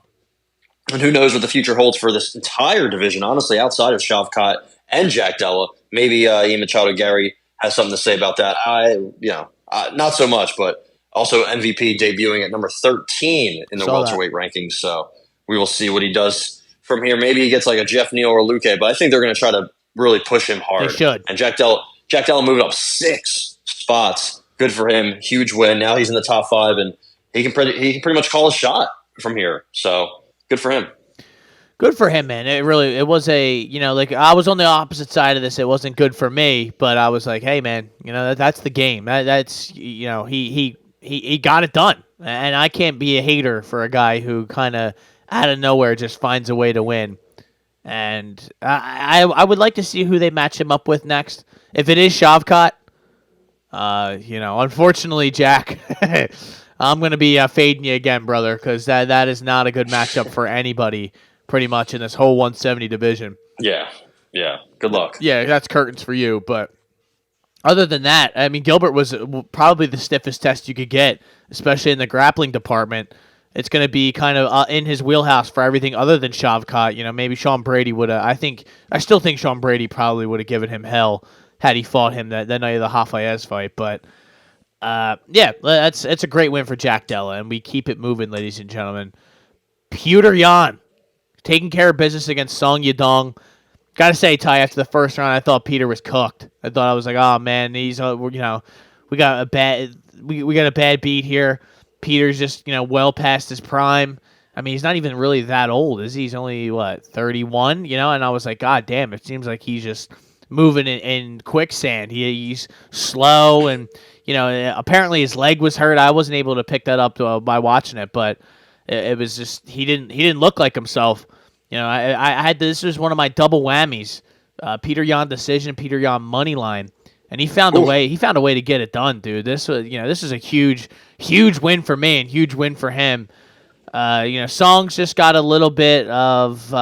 who knows what the future holds for this entire division, honestly, outside of Shavkat and Jack Della. Maybe Ian Machado Gary has something to say about that. Not so much, but also MVP debuting at number 13 in the welterweight rankings. So we will see what he does from here. Maybe he gets like a Jeff Neal or Luque, but I think they're going to try to really push him hard. They should. And Jack Della moved up 6 spots. Good for him. Huge win. Now he's in the top 5, and he can pretty much call a shot from here. So good for him. Good for him, man. It was I was on the opposite side of this. It wasn't good for me, but I was like, hey, man, that's the game. He got it done. And I can't be a hater for a guy who kind of out of nowhere just finds a way to win. And I would like to see who they match him up with next. If it is Shavkat, unfortunately, Jack, I'm going to be fading you again, brother, because that is not a good matchup for anybody pretty much in this whole 170 division. Yeah. Good luck. Yeah, that's curtains for you. But other than that, I mean, Gilbert was probably the stiffest test you could get, especially in the grappling department. It's going to be kind of in his wheelhouse for everything other than Shavkat. Maybe Sean Brady would have. I still think Sean Brady probably would have given him hell had he fought him that night of the Hafayez fight. But it's a great win for Jack Della, and we keep it moving, ladies and gentlemen. Petr Yan taking care of business against Song Yadong. Gotta say, Ty, after the first round, I thought Peter was cooked. I was like, oh man, we got a bad beat here. Peter's just well past his prime. I mean, he's not even really that old, is he? He's only 31, And I was like, God damn, it seems like he's just moving in quicksand. He's slow, and apparently his leg was hurt. I wasn't able to pick that up by watching it, but it was just he didn't look like himself. I had this was one of my double whammies: Petr Yan decision, Petr Yan money line, and he found a way. He found a way to get it done, dude. This was this is a huge win for me and huge win for him. Song's just got a little bit of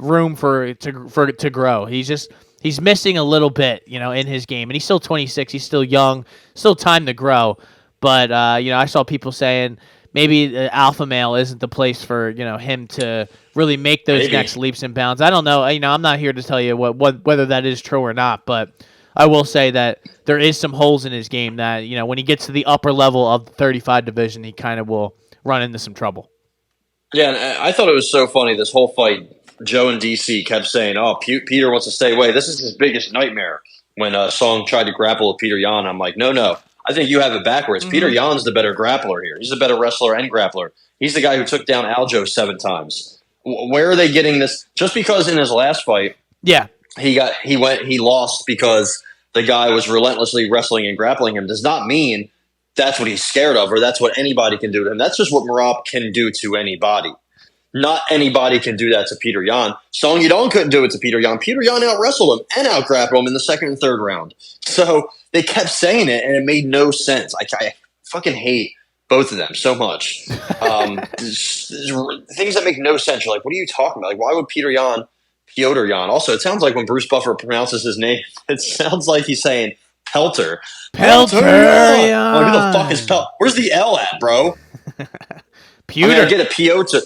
room to grow. He's missing a little bit, in his game, and he's still 26. He's still young, still time to grow. But I saw people saying maybe the alpha male isn't the place for him to really make those next leaps and bounds. I don't know. I'm not here to tell you whether that is true or not, but I will say that there is some holes in his game that when he gets to the upper level of the 35 division, he kind of will run into some trouble. Yeah, and I thought it was so funny this whole fight. Joe and DC kept saying, "Oh, Peter wants to stay away. This is his biggest nightmare." When Song tried to grapple with Petr Yan, I'm like, no. I think you have it backwards. Mm-hmm. Petr Yan's the better grappler here. He's the better wrestler and grappler. He's the guy who took down Aljo 7 times. Where are they getting this? Just because in his last fight, he lost because the guy was relentlessly wrestling and grappling him does not mean that's what he's scared of or that's what anybody can do to him. That's just what Merab can do to anybody. Not anybody can do that to Petr Yan. Song Yadong couldn't do it to Petr Yan. Petr Yan out-wrestled him and out-grappled him in the second and third round. So they kept saying it, and it made no sense. I fucking hate both of them so much. Things that make no sense. You're like, what are you talking about? Like, why would Petr Yan? Also, it sounds like when Bruce Buffer pronounces his name, it sounds like he's saying Pelter. Pelter Yan. Like, who the fuck is Pelter? Where's the L at, bro? Pewter. I get a Piotr.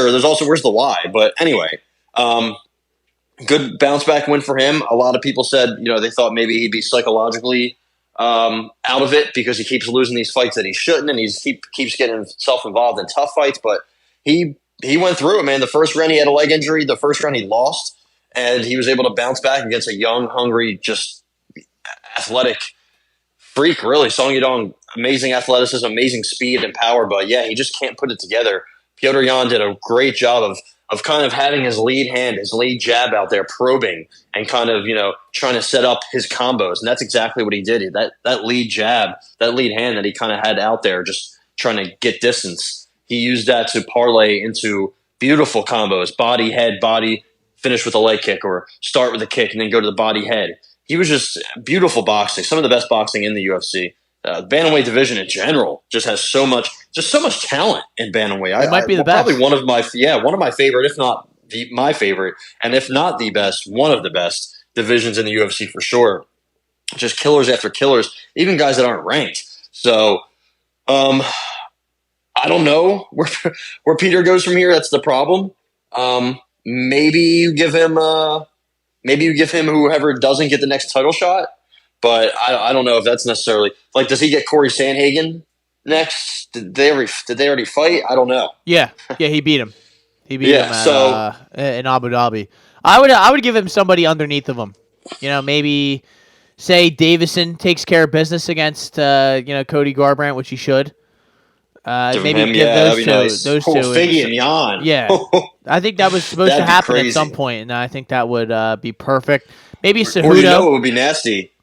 There's also, where's the Y? But anyway, good bounce back win for him. A lot of people said, they thought maybe he'd be psychologically out of it because he keeps losing these fights that he shouldn't, and keeps getting himself involved in tough fights. But he went through it, man. The first round he had a leg injury. The first round he lost, and he was able to bounce back against a young, hungry, just athletic freak, really. Song Yadong, amazing athleticism, amazing speed and power, but yeah, he just can't put it together. Petr Yan did a great job of kind of having his lead hand, his lead jab out there, probing and kind of, trying to set up his combos. And that's exactly what he did. That lead jab, that lead hand that he kind of had out there, just trying to get distance. He used that to parlay into beautiful combos, body, head, body, finish with a leg kick, or start with a kick and then go to the body, head. He was just beautiful boxing, some of the best boxing in the UFC. The bantamweight division in general just has so much talent in bantamweight. It might be the best. Probably one of my favorite, if not my favorite, and if not the best, one of the best divisions in the UFC for sure. Just killers after killers, even guys that aren't ranked. So, I don't know where Peter goes from here. That's the problem. Maybe you give him whoever doesn't get the next title shot. But I don't know if that's necessarily like. Does he get Corey Sandhagen next? Did they already fight? I don't know. Yeah, he beat him. He beat him in Abu Dhabi. I would give him somebody underneath of him. Maybe say Davison takes care of business against Cody Garbrandt, which he should. Maybe give those two. Nice. Those two. Figgy and Jan. Yeah, I think that was supposed to happen at some point, and I think that would be perfect. Maybe Cejudo. Or it would be nasty.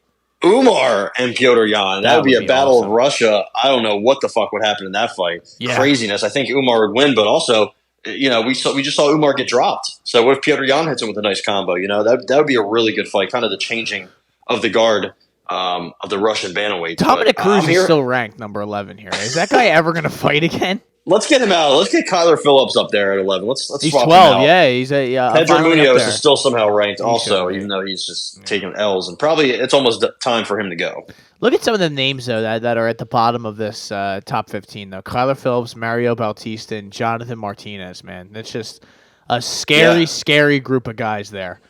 Umar and Petr Yan. That would be a battle of Russia. I don't know what the fuck would happen in that fight. Yeah. Craziness. I think Umar would win, but also, we just saw Umar get dropped. So what if Petr Yan hits him with a nice combo? That would be a really good fight. Kind of the changing of the guard of the Russian bantamweight. Dominic Cruz is still ranked number 11 here. Is that guy ever going to fight again? Let's get him out. Let's get Kyler Phillips up there at 11. Let's he's swap 12. him out. Yeah, he's Pedro Munoz is still somehow ranked even though he's just taking L's, and probably it's almost time for him to go. Look at some of the names though that are at the bottom of this top 15 though. Kyler Phillips, Mario Bautista, and Jonathan Martinez. Man, that's just a scary group of guys there.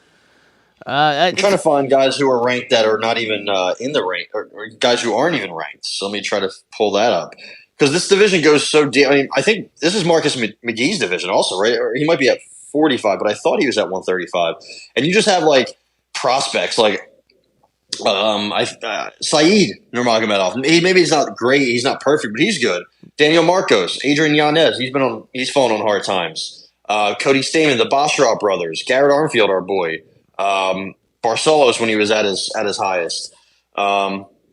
I'm trying to find guys who are ranked that are not even in the rank, or guys who aren't even ranked. So let me try to pull that up. Because this division goes so deep. I mean, I think this is Marcus McGee's division also, right? Or he might be at 45, but I thought he was at 135. And you just have, prospects like Saeed Nurmagomedov. Maybe he's not great. He's not perfect, but he's good. Daniel Marcos, Adrian Yanez. He's fallen on hard times. Cody Stamen, the Basharat brothers. Garrett Armfield, our boy. Barcelos when he was at his highest.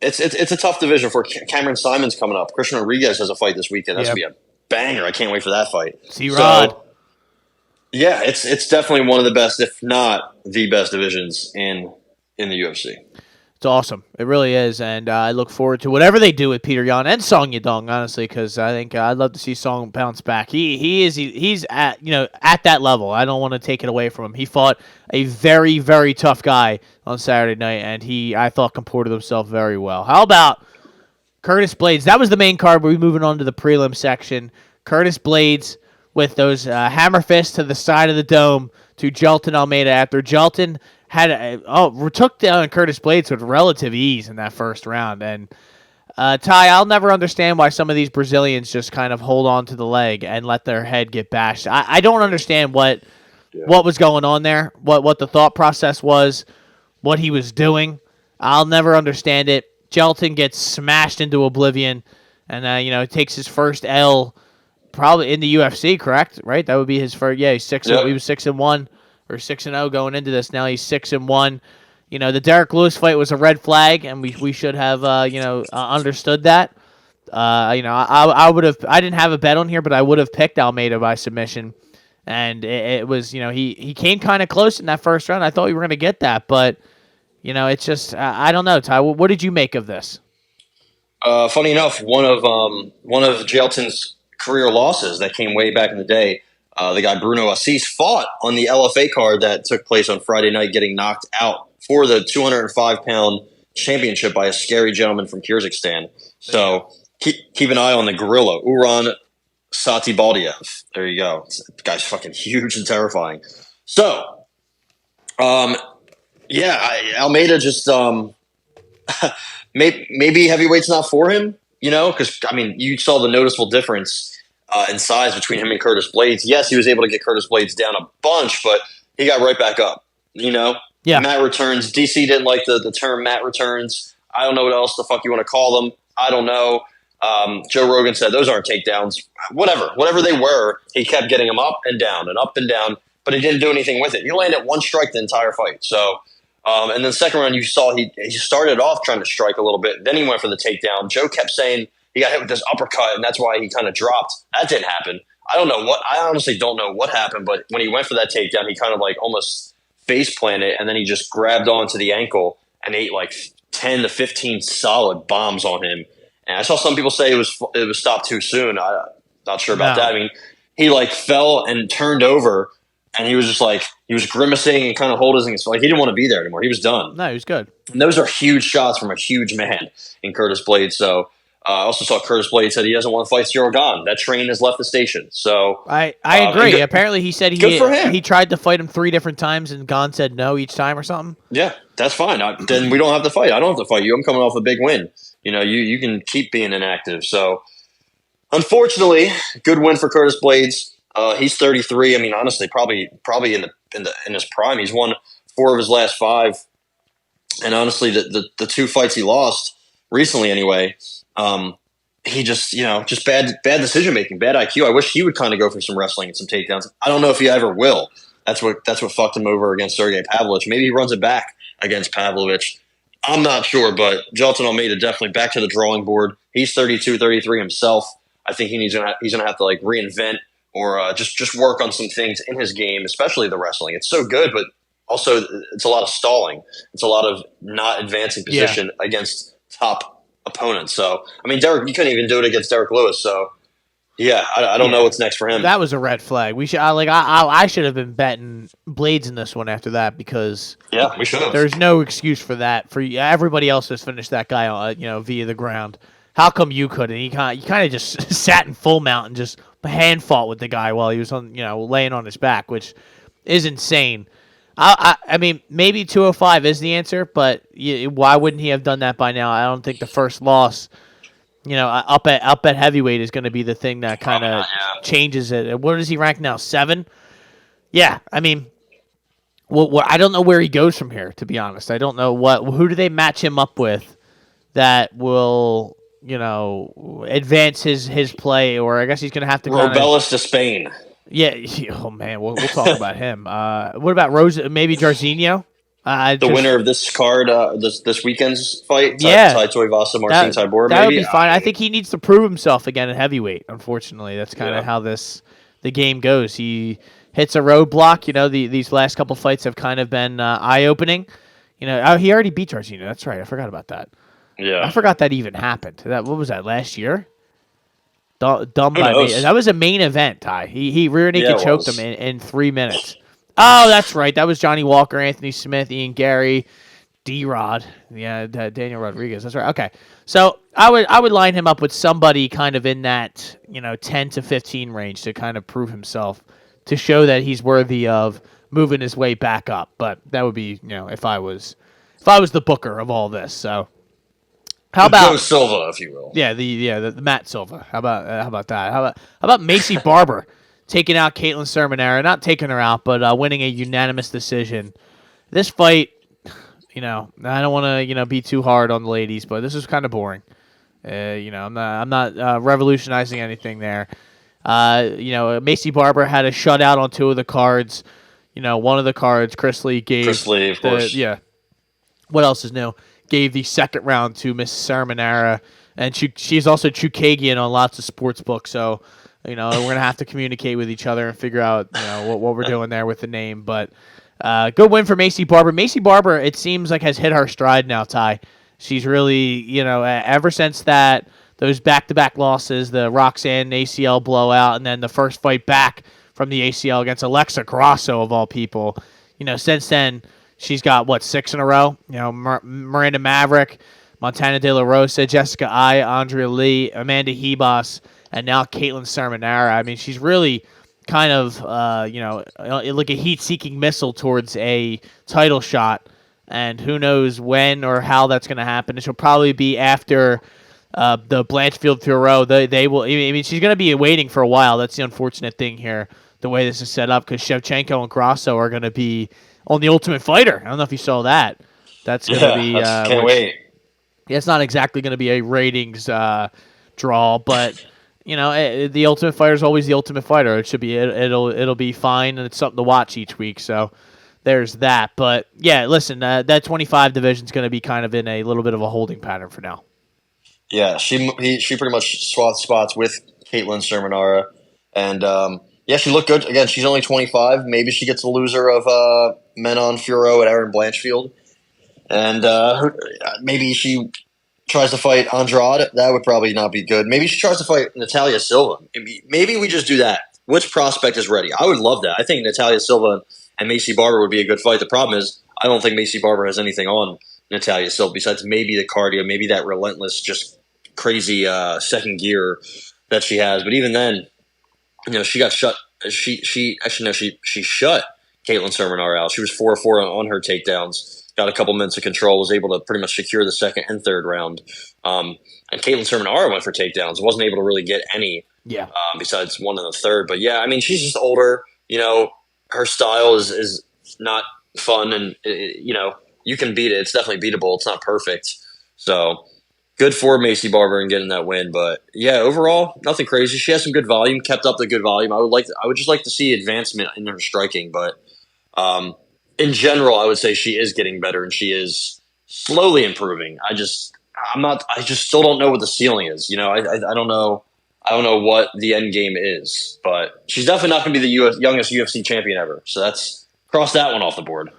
It's a tough division for Cameron Simon's coming up. Christian Rodriguez has a fight this weekend. That's going to be a banger. I can't wait for that fight. C-Rod. So, yeah, it's definitely one of the best, if not the best divisions in the UFC. It's awesome. It really is, and I look forward to whatever they do with Petr Yan and Song Yadong, honestly, because I think I'd love to see Song bounce back. He's at that level. I don't want to take it away from him. He fought a very, very tough guy on Saturday night, and I thought comported himself very well. How about Curtis Blades? That was the main card. We're moving on to the prelim section. Curtis Blades with those hammer fists to the side of the dome to Jelton Almeida after Jelton took down Curtis Blades with relative ease in that first round. And Ty, I'll never understand why some of these Brazilians just kind of hold on to the leg and let their head get bashed. I don't understand what was going on there, what the thought process was, what he was doing. I'll never understand it. Jelton gets smashed into oblivion, and takes his first L, probably in the UFC. Correct, right? That would be his first. Yeah, he's 6. Yep. He was 6-1. Or 6-0 going into this. Now he's 6-1. The Derek Lewis fight was a red flag, and we should have understood that. I would have. I didn't have a bet on here, but I would have picked Almeida by submission, and it was he came kind of close in that first round. I thought we were going to get that, but it's just I don't know. Ty, what did you make of this? Funny enough, one of Jelton's career losses that came way back in the day. The guy Bruno Assis fought on the LFA card that took place on Friday night, getting knocked out for the 205-pound championship by a scary gentleman from Kyrgyzstan. So keep an eye on the gorilla, Uran Satibaldiev. There you go. The guy's fucking huge and terrifying. So, Almeida just maybe heavyweight's not for him, because, I mean, you saw the noticeable difference in size between him and Curtis Blades. Yes, he was able to get Curtis Blades down a bunch, but he got right back up, Yeah. Mat returns. DC didn't like the term mat returns. I don't know what else the fuck you want to call them. I don't know. Joe Rogan said those aren't takedowns. Whatever they were, he kept getting them up and down, but he didn't do anything with it. He landed one strike the entire fight. So, and then the second round, you saw he started off trying to strike a little bit. Then he went for the takedown. Joe kept saying he got hit with this uppercut, and that's why he kind of dropped. That didn't happen. I honestly don't know what happened, but when he went for that takedown, he kind of like almost face planted, and then he just grabbed onto the ankle and ate like 10 to 15 solid bombs on him. And I saw some people say it was stopped too soon. I'm not sure about that. I mean, he like fell and turned over, and he was just like, he was grimacing and kind of holding his, like, he didn't want to be there anymore. He was done. No, he was good. And those are huge shots from a huge man in Curtis Blades. So I also saw Curtis Blades said he doesn't want to fight Cyril Gane. That train has left the station. So I agree. Apparently, he said good for him. He tried to fight him 3 different times, and Gane said no each time or something. Yeah, that's fine. Then we don't have to fight. I don't have to fight you. I'm coming off a big win. You can keep being inactive. So, unfortunately, good win for Curtis Blades. He's 33. I mean, honestly, probably in his prime. He's won 4 of his last 5. And honestly, the 2 fights he lost recently, anyway, he just bad decision making, bad IQ. I wish he would kind of go for some wrestling and some takedowns. I don't know if he ever will. That's what fucked him over against Sergey Pavlovich. Maybe he runs it back against Pavlovich. I'm not sure, but Jailton Almeida definitely back to the drawing board. He's 32, 33 himself. I think he's gonna have to like reinvent or just work on some things in his game, especially the wrestling. It's so good, but also it's a lot of stalling. It's a lot of not advancing position against top opponents. So I mean, Derek, you couldn't even do it against Derek Lewis. So yeah, I don't know what's next for him. That was a red flag. We should I should have been betting Blades in this one after that, because we should have. There's no excuse for that. For everybody else has finished that guy via the ground. How come you couldn't? You kind of just sat in full mount and just hand fought with the guy while he was on laying on his back, which is insane. I mean, maybe 205 is the answer, but why wouldn't he have done that by now? I don't think the first loss, up at heavyweight is going to be the thing that kind of changes it. What is he ranked now? 7? Yeah, I mean, well, I don't know where he goes from here, to be honest. I don't know who do they match him up with that will advance his play, or I guess he's going to have to Robelis to Spain. Yeah. Oh man, we'll talk about him. What about maybe Jairzinho? The winner of this card, this weekend's fight, Tai Tuivasa, Marcin Tybura. That would be fine. I think he needs to prove himself again at heavyweight. Unfortunately, that's kind of how the game goes. He hits a roadblock. These last couple fights have kind of been eye opening. He already beat Jairzinho. That's right. I forgot about that. Yeah, I forgot that even happened. What was that, last year? Dumb by me. That was a main event, Ty. He rear naked choked him in 3 minutes. Oh, that's right. That was Johnny Walker, Anthony Smith, Ian Gary, D-Rod. Yeah, Daniel Rodriguez. That's right. Okay. So I would line him up with somebody kind of in that 10 to 15 range to kind of prove himself, to show that he's worthy of moving his way back up. But that would be if I was the booker of all this. So. How about Joe Silva, if you will? Yeah, the Matt Silva. How about that? How about Macy Barber taking out Caitlin Sermonera? Not taking her out, but winning a unanimous decision. This fight, I don't want to be too hard on the ladies, but this is kind of boring. I'm not revolutionizing anything there. Macy Barber had a shutout on 2 of the cards. One of the cards, Chris Lee, of course. What else is new? Gave the second round to Miss Sermonera, and she's also Chukagian on lots of sports books. So, we're gonna have to communicate with each other and figure out what we're doing there with the name. But good win for Macy Barber. Macy Barber, it seems like, has hit her stride now, Ty. She's really ever since those back-to-back losses, the Roxanne ACL blowout, and then the first fight back from the ACL against Alexa Grasso of all people. Since then. She's got, 6 in a row? Miranda Maverick, Montana De La Rosa, Jessica Ai, Andrea Lee, Amanda Hebos, and now Caitlin Sermonera. I mean, she's really kind of, like a heat-seeking missile towards a title shot. and who knows when or how that's going to happen. She'll probably be after the Blanchfield-Furot. They will. I mean, she's going to be waiting for a while. That's the unfortunate thing here, the way this is set up, because Shevchenko and Grasso are going to be on The Ultimate Fighter. I don't know if you saw that. That's going to be. Can't wait. Yeah, it's not exactly going to be a ratings draw, but the Ultimate Fighter is always the Ultimate Fighter. It should be. It'll be fine, and it's something to watch each week. So there's that. But yeah, listen, that 25 division is going to be kind of in a little bit of a holding pattern for now. Yeah, she pretty much swapped spots with Caitlin Sermonara, and she looked good. Again, she's only 25. Maybe she gets the loser of Menon Furo and Aaron Blanchfield. And maybe she tries to fight Andrade. That would probably not be good. Maybe she tries to fight Natalia Silva. Maybe we just do that. Which prospect is ready? I would love that. I think Natalia Silva and Macy Barber would be a good fight. The problem is I don't think Macy Barber has anything on Natalia Silva besides maybe the cardio, maybe that relentless, just crazy second gear that she has. But even then, she got shut. She shut Caitlin Sermonara out. She was 4-4 on her takedowns. Got a couple minutes of control, was able to pretty much secure the second and third round. And Caitlin Sermonara went for takedowns, wasn't able to really get any besides one in the third. But yeah, I mean, she's just older. Her style is not fun, and you can beat it. It's definitely beatable. It's not perfect. So good for Macy Barber in getting that win. But yeah, overall, nothing crazy. She has some good volume, kept up the good volume. I would just like to see advancement in her striking, but in general, I would say she is getting better and she is slowly improving. I just still don't know what the ceiling is. I don't know. I don't know what the end game is, but she's definitely not going to be the youngest UFC champion ever. So that's cross that one off the board.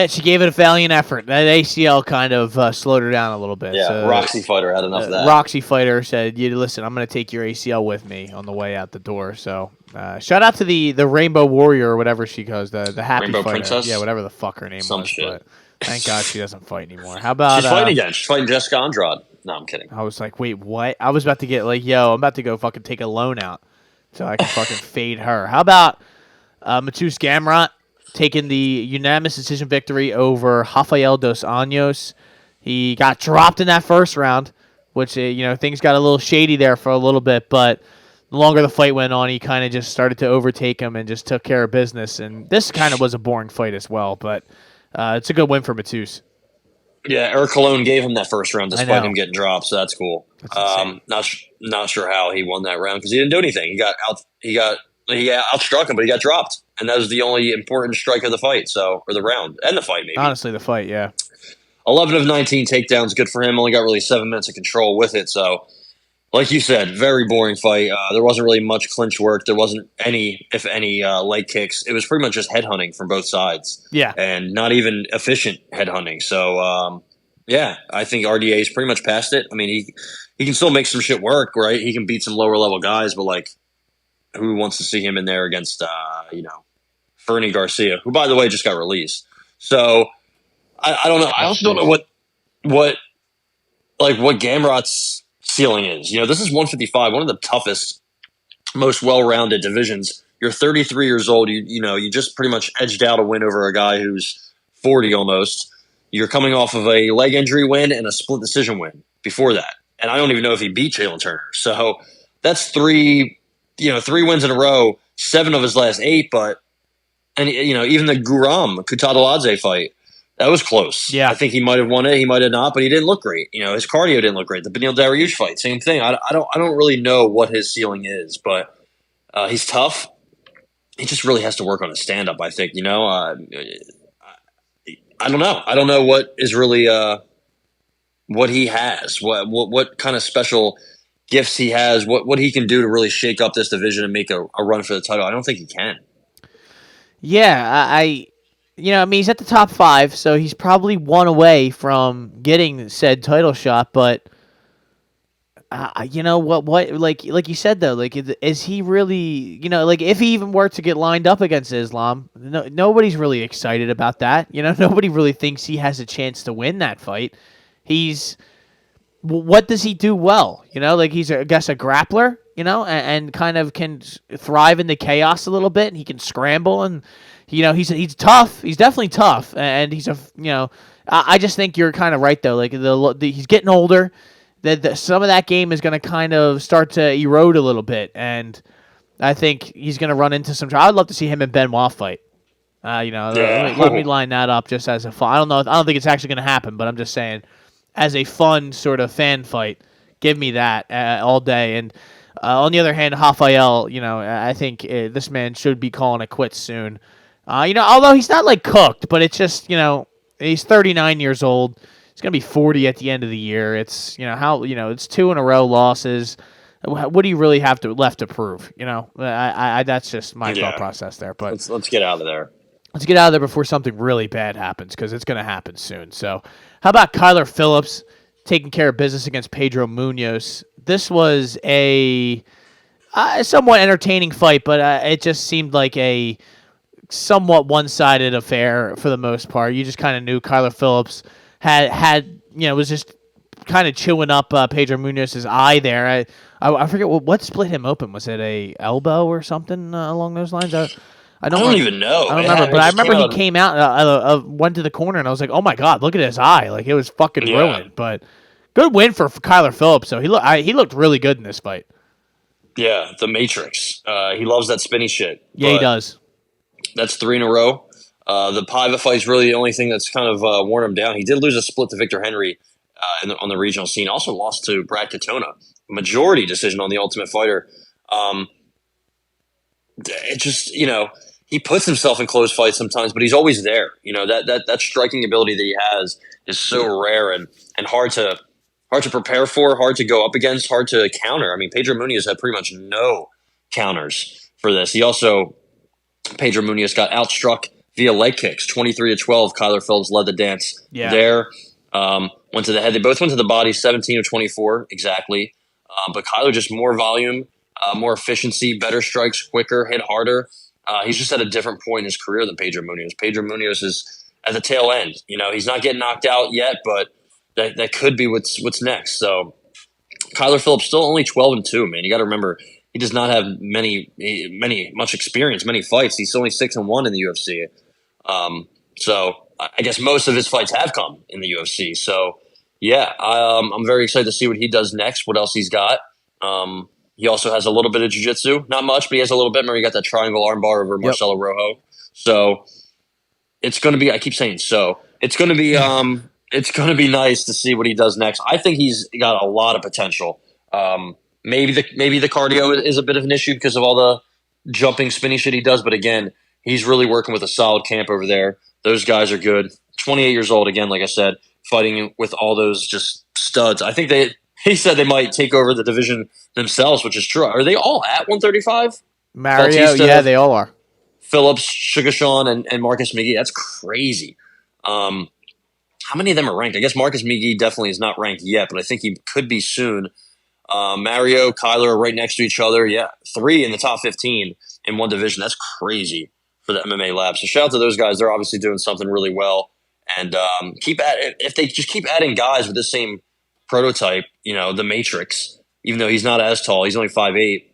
She gave it a valiant effort. That ACL kind of slowed her down a little bit. Yeah, so, Roxy Fighter had enough of that. Roxy Fighter said, listen, I'm going to take your ACL with me on the way out the door. So shout out to the Rainbow Warrior or whatever she goes, the Happy Rainbow Fighter. Princess? Yeah, whatever the fuck her name Some was. shit. But thank God she doesn't fight anymore. How about she's fighting again? She's fighting Jessica Andrade. No, I'm kidding. I was like, wait, what? I was about to get I'm about to go fucking take a loan out so I can fucking fade her. How about Mateusz Gamrot taking the unanimous decision victory over Rafael dos Anjos? He got dropped in that first round, which things got a little shady there for a little bit, but the longer the fight went on, he kind of just started to overtake him and just took care of business. And this kind of was a boring fight as well, but it's a good win for Mateusz. Yeah, Eric Colon gave him that first round despite him getting dropped, so that's cool. Not sure how he won that round because he didn't do anything. He outstruck him, but he got dropped, and that was the only important strike of the fight, or the round and the fight maybe. Honestly, the fight, yeah. 11 of 19 takedowns, good for him. Only got really 7 minutes of control with it. So, like you said, very boring fight. There wasn't really much clinch work. There wasn't any, if any, leg kicks. It was pretty much just headhunting from both sides. Yeah. And not even efficient headhunting. So, I think RDA's pretty much past it. I mean, he can still make some shit work, right? He can beat some lower level guys, but who wants to see him in there against, Fernie Garcia, who, by the way, just got released. So, I don't know. I also don't know what Gamrot's ceiling is. This is 155, one of the toughest, most well-rounded divisions. You're 33 years old. You just pretty much edged out a win over a guy who's 40 almost. You're coming off of a leg injury win and a split decision win before that. And I don't even know if he beat Jalen Turner. So that's three wins in a row, 7 of his last 8. Even the Guram Kutadladze fight, that was close. Yeah. I think he might have won it. He might have not, but he didn't look great. His cardio didn't look great. The Beneil Dariush fight, same thing. I don't really know what his ceiling is, but he's tough. He just really has to work on his stand-up, I think. I don't know. I don't know what is really what he has, what kind of special gifts he has, what he can do to really shake up this division and make a run for the title. I don't think he can. Yeah, he's at the top 5, so he's probably one away from getting said title shot. But like you said though, is he really, if he even were to get lined up against Islam, nobody's really excited about that. Nobody really thinks he has a chance to win that fight. What does he do well? He's a grappler. and kind of can thrive in the chaos a little bit. And he can scramble, and he's tough. He's definitely tough, and he's I just think you're kind of right though. Like he's getting older. That some of that game is going to kind of start to erode a little bit, and I think he's going to run into some trouble. I'd love to see him and Benoit fight. Let me line that up just as a fun. I don't know. I don't think it's actually going to happen, but I'm just saying, as a fun sort of fan fight, give me that all day. And on the other hand, Rafael, I think this man should be calling it quits soon. Although he's not like cooked, but it's just he's 39 years old. He's gonna be 40 at the end of the year. It's it's 2 in a row losses. What do you really have left to prove? That's just my thought process there. But let's get out of there. Let's get out of there before something really bad happens, because it's going to happen soon. So, how about Kyler Phillips taking care of business against Pedro Munoz? This was a somewhat entertaining fight, but it just seemed like a somewhat one-sided affair for the most part. You just kind of knew Kyler Phillips was just kind of chewing up Pedro Munoz's eye there. I forget what split him open. Was it a elbow or something along those lines? I don't even know. I don't remember, but I remember he came out, went to the corner, and I was like, "Oh my god, look at his eye! Like it was fucking ruined." But good win for Kyler Phillips. So he looked really good in this fight. Yeah, the Matrix. He loves that spinny shit. Yeah, he does. That's 3 in a row. The Paiva fight is really the only thing that's kind of worn him down. He did lose a split to Victor Henry on the regional scene. Also lost to Brad Katona. Majority decision on the Ultimate Fighter. It just, he puts himself in close fights sometimes, but he's always there. That striking ability that he has is so rare and hard to prepare for, hard to go up against, hard to counter. I mean, Pedro Munoz had pretty much no counters for this. Pedro Munoz got outstruck via leg kicks, 23-12. Kyler Phillips led the dance there. Went to the head. They both went to the body, 17 of 24 exactly. But Kyler just more volume, more efficiency, better strikes, quicker, hit harder. He's just at a different point in his career than Pedro Munoz. Pedro Munoz is at the tail end. He's not getting knocked out yet, but that could be what's next. So Kyler Phillips still only 12-2, man. You got to remember, he does not have much experience, many fights. He's only 6-1 in the UFC. So I guess most of his fights have come in the UFC. So yeah, I'm very excited to see what he does next. What else he's got? He also has a little bit of jiu-jitsu. Not much, but he has a little bit. Remember, he got that triangle armbar over Marcelo Rojo. So it's going to be, I keep saying so. It's going to be it's going to be nice to see what he does next. I think he's got a lot of potential. Maybe the cardio is a bit of an issue because of all the jumping, spinny shit he does. But again, he's really working with a solid camp over there. Those guys are good. 28 years old, again, like I said, fighting with all those just studs. I think he said they might take over the division themselves, which is true. Are they all at 135? Mario, Bautista, yeah, they all are. Phillips, Suga Sean, and Marcus McGee. That's crazy. How many of them are ranked? I guess Marcus McGee definitely is not ranked yet, but I think he could be soon. Mario, Kyler are right next to each other. Yeah, 3 in the top 15 in one division. That's crazy for the MMA lab. So shout out to those guys. They're obviously doing something really well. And if they just keep adding guys with the same prototype, the Matrix, even though he's not as tall, he's only 5'8".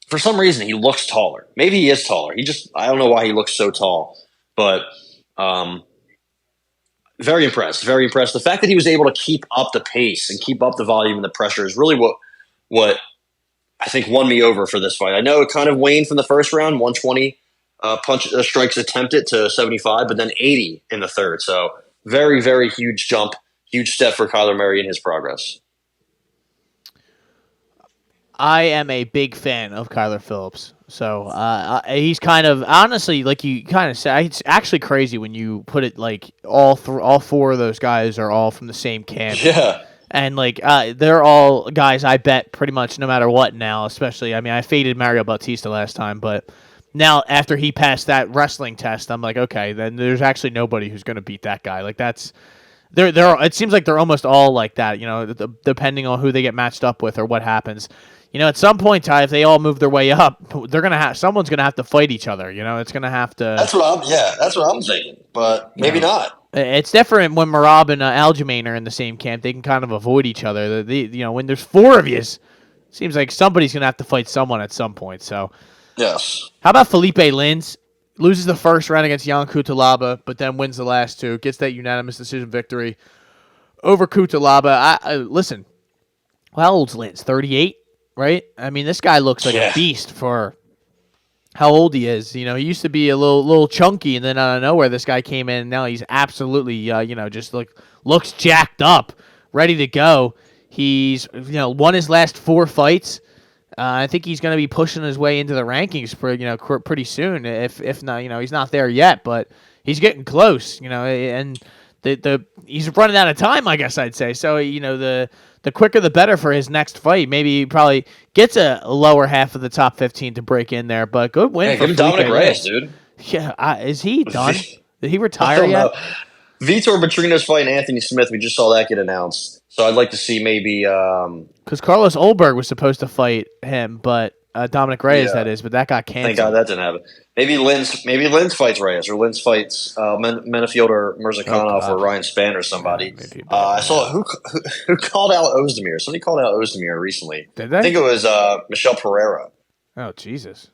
For some reason, he looks taller. Maybe he is taller. I don't know why he looks so tall, but very impressed. Very impressed. The fact that he was able to keep up the pace and keep up the volume and the pressure is really what I think won me over for this fight. I know it kind of waned from the first round, 120 strikes attempted to 75, but then 80 in the third. So very, very huge jump, huge step for Kyler Murray in his progress. I am a big fan of Kyler Phillips. So he's kind of, honestly, like you kind of said, it's actually crazy when you put it like all 4 of those guys are all from the same camp. Yeah. And like they're all guys I bet pretty much no matter what now, especially, I mean, I faded Mario Bautista last time, but now after he passed that wrestling test, I'm like, okay, then there's actually nobody who's going to beat that guy. Like that's, it seems like they're almost all like that, depending on who they get matched up with or what happens. At some point, Ty, if they all move their way up, someone's gonna have to fight each other. It's gonna have to. That's what I'm thinking, but maybe not. It's different when Marab and Aljamain are in the same camp. They can kind of avoid each other. When there's 4 of you, Seems like somebody's gonna have to fight someone at some point. So, Yes. how about Felipe Lins? Loses the first round against Jan Cutelaba, but then wins the last two. Gets that unanimous decision victory over Cutelaba. Listen. How old's Lins? 38, right? I mean, this guy looks like a beast for how old he is. You know, he used to be a little chunky, and then out of nowhere, this guy came in. And now he's absolutely, just like looks jacked up, ready to go. He's, won his last 4 fights. I think he's going to be pushing his way into the rankings pretty soon. If not, he's not there yet, but he's getting close. And he's running out of time, I guess I'd say. So the quicker the better for his next fight. Maybe he probably gets a lower half of the top 15 to break in there. But good win for give him Dominic Reyes, dude. Yeah, is he done? Did he retire yet? Vitor Petrino's fighting Anthony Smith. We just saw that get announced. So I'd like to see maybe because Carlos Olberg was supposed to fight him, but Dominic Reyes that is, but that got canceled. Thank God that didn't happen. Maybe Lins fights Reyes, or Lins fights Menafield or Mirzakhanov or Ryan Spann or somebody. I saw who called out Ozdemir. Somebody called out Ozdemir recently. Did they? I think it was Michelle Pereira. Oh Jesus!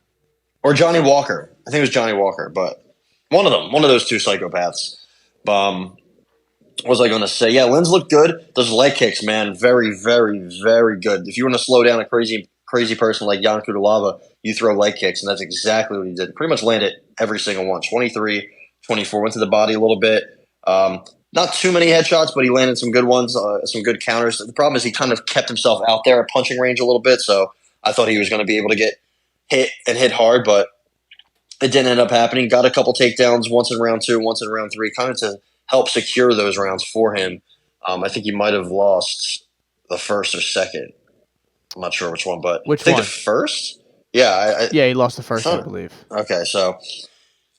Or Johnny Walker. I think it was Johnny Walker, but one of those two psychopaths. What was I going to say? Yeah, Lins looked good. Those leg kicks, man, very, very, very good. If you want to slow down a crazy person like Jan Cutelaba, you throw leg kicks, and that's exactly what he did. Pretty much landed every single one. 23, 24, went to the body a little bit. Not too many headshots, but he landed some good ones, some good counters. The problem is he kind of kept himself out there at punching range a little bit, so I thought he was going to be able to get hit and hit hard, but it didn't end up happening. Got a couple takedowns, once in round 2, once in round 3, kind of to help secure those rounds for him. I think he might have lost the first or second. I'm not sure which one, but which I think one? the first? Yeah. He lost the first, I believe. Okay, so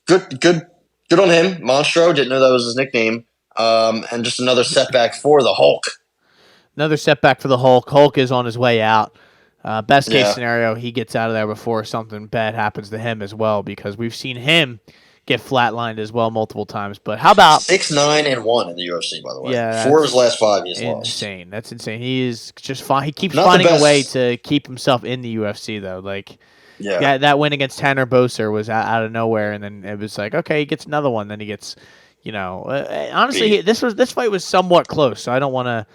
good on him. Monstro, didn't know that was his nickname. And just another setback for the Hulk. Another setback for the Hulk. Hulk is on his way out. Best case scenario, he gets out of there before something bad happens to him as well, because we've seen him get flatlined as well multiple times. But how about 6-9-1 in the UFC, by the way? Yeah, 4 of his last 5 he's insane. lost. That's insane. He is just fine. He keeps finding a way to keep himself in the UFC though. Like, that win against Tanner Boser was out of nowhere, and then it was like, okay, he gets another one. Then he gets, honestly, this fight was somewhat close. So I don't want to,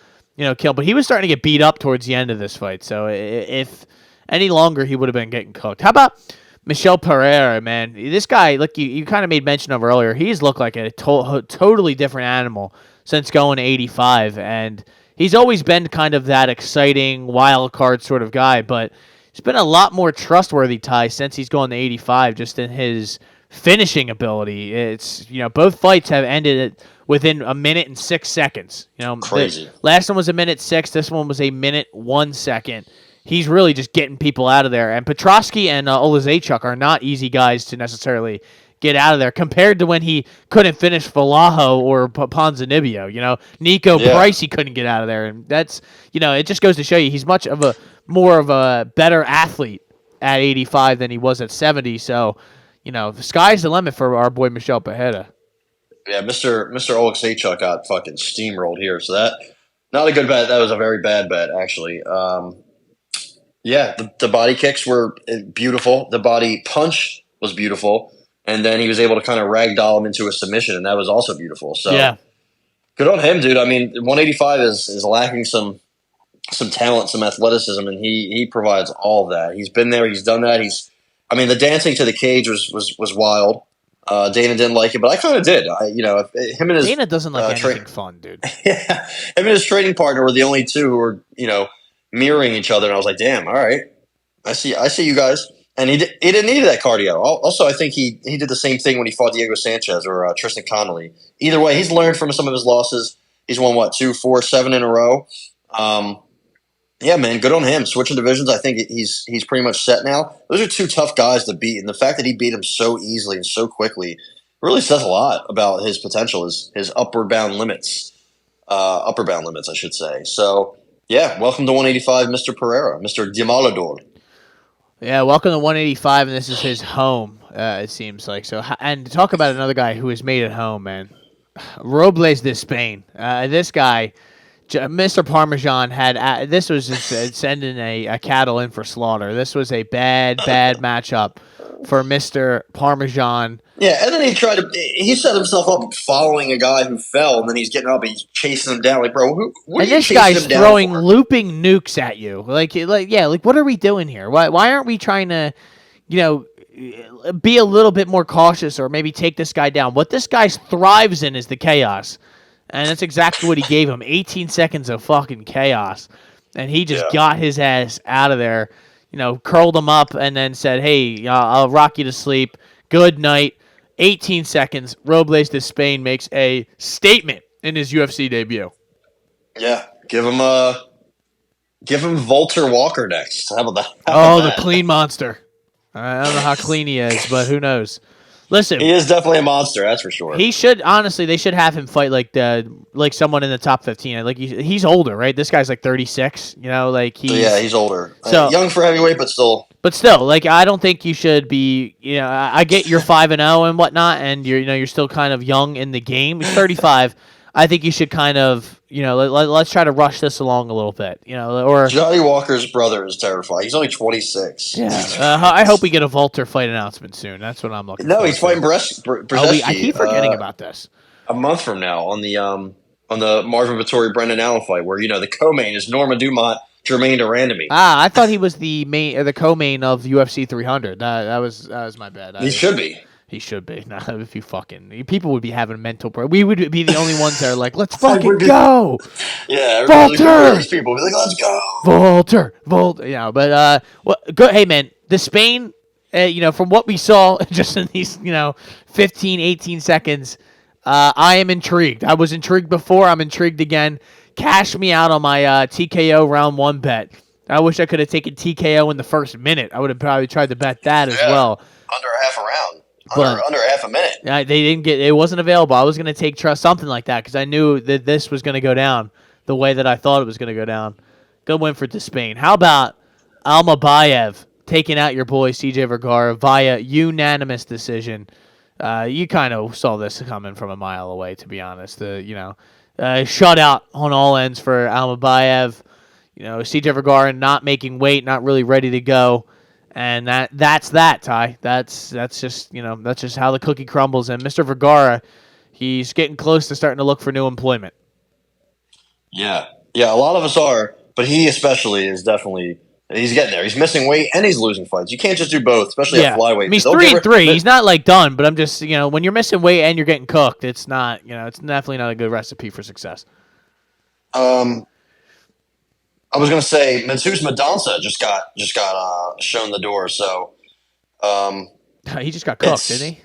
kill, but he was starting to get beat up towards the end of this fight. So if any longer, he would have been getting cooked. How about Michelle Pereira, man? This guy, look, you kind of made mention of earlier. He's looked like a totally different animal since going to 85, and he's always been kind of that exciting wild card sort of guy, but he's been a lot more trustworthy, Ty, since he's gone to 85, just in his finishing ability. It's, both fights have ended within a minute and 6 seconds. Crazy. The last one was a minute 6. This one was a minute 1 second. He's really just getting people out of there. And Petrosky and Olazechuk are not easy guys to necessarily get out of there compared to when he couldn't finish Valaho or Ponzinibbio. Nico Price, he couldn't get out of there. And that's, it just goes to show you he's much of a more of a better athlete at 85 than he was at 70. So, the sky's the limit for our boy Michel Pereira. Yeah, Mr. Olazechuk got fucking steamrolled here. So that, not a good bet. That was a very bad bet, actually. The body kicks were beautiful. The body punch was beautiful. And then he was able to kind of ragdoll him into a submission, and that was also beautiful. So good on him, dude. I mean, 185 is lacking some talent, some athleticism, and he provides all of that. He's been there. He's done that. The dancing to the cage was wild. Dana didn't like it, but I kind of did. Him and his Dana doesn't like anything fun, dude. Yeah, him and his training partner were the only two who were, mirroring each other, and I was like, damn, all right, I see you guys. And he didn't need that cardio. Also, I think he did the same thing when he fought Diego Sanchez or Tristan Connolly. Either way, he's learned from some of his losses. He's won 2, 4, 7 in a row. Yeah, man, good on him. Switching divisions, I think he's pretty much set now. Those are 2 tough guys to beat, and the fact that he beat him so easily and so quickly really says a lot about his potential, his upward bound limits, I should say. So, yeah, welcome to 185, Mr. Pereira, Mr. Demolador. Yeah, welcome to 185, and this is his home, it seems like. So, and talk about another guy who is made at home, man. Robles de Spain. This guy Mr. Parmesan had this was just sending a cattle in for slaughter. This was a bad matchup for Mr. Parmesan. Yeah, and then he set himself up following a guy who fell, and then he's getting up and he's chasing him down. Like, bro, what and are you this chasing guy's him down throwing for? looping nukes at you. Like what are we doing here? Why aren't we trying to, be a little bit more cautious or maybe take this guy down? What this guy thrives in is the chaos. And that's exactly what he gave him. 18 seconds of fucking chaos. And he just got his ass out of there, curled him up and then said, hey, I'll rock you to sleep. Good night. 18 seconds. Robles de Spain makes a statement in his UFC debut. Yeah, give him Walter Walker next. How about that? The clean monster. I don't know how clean he is, but who knows? Listen, he is definitely a monster. That's for sure. He should honestly. They should have him fight like someone in the top 15. Like he's older, right? This guy's like 36. He's older. So young for heavyweight, but still. But still, I don't think you should be. I get you're 5-0 and whatnot, and you're still kind of young in the game. He's 35. I think you should kind of, let's try to rush this along a little bit, or Johnny Walker's brother is terrifying. He's only 26. Yeah, I hope we get a Walter fight announcement soon. That's what I'm looking for. No, he's fighting Brzezinski. I keep forgetting about this. A month from now on the Marvin Vettori Brendan Allen fight, where the co-main is Norma Dumont, Jermaine Durandamy. I thought he was the co-main of UFC 300. That was my bad. He should be. He should be. Nah, if you people would be having mental break. We would be the only ones that are like, let's fucking go. Yeah, Walter. These people would be like, let's go. Walter. But go. Hey man, the Spain. From what we saw just in these 15, 18 seconds, I am intrigued. I was intrigued before. I'm intrigued again. Cash me out on my TKO round 1 bet. I wish I could have taken TKO in the first minute. I would have probably tried to bet that as well. Under a half a round. Under half a minute. They didn't get. It wasn't available. I was going to take something like that because I knew that this was going to go down the way that I thought it was going to go down. Good win for Despain. How about Almabayev taking out your boy CJ Vergara via unanimous decision? You kind of saw this coming from a mile away, to be honest. Shutout on all ends for Almabayev. CJ Vergara not making weight, not really ready to go. And that's that, Ty. That's just how the cookie crumbles. And Mr. Vergara, he's getting close to starting to look for new employment. Yeah, a lot of us are, but he especially is definitely. He's getting there. He's missing weight and he's losing fights. You can't just do both, especially at flyweight. I mean, he's 3-3. He's not done, but I'm just when you're missing weight and you're getting cooked, it's not it's definitely not a good recipe for success. I was gonna say Mateusz Madanza just got shown the door. So he just got cooked, didn't he?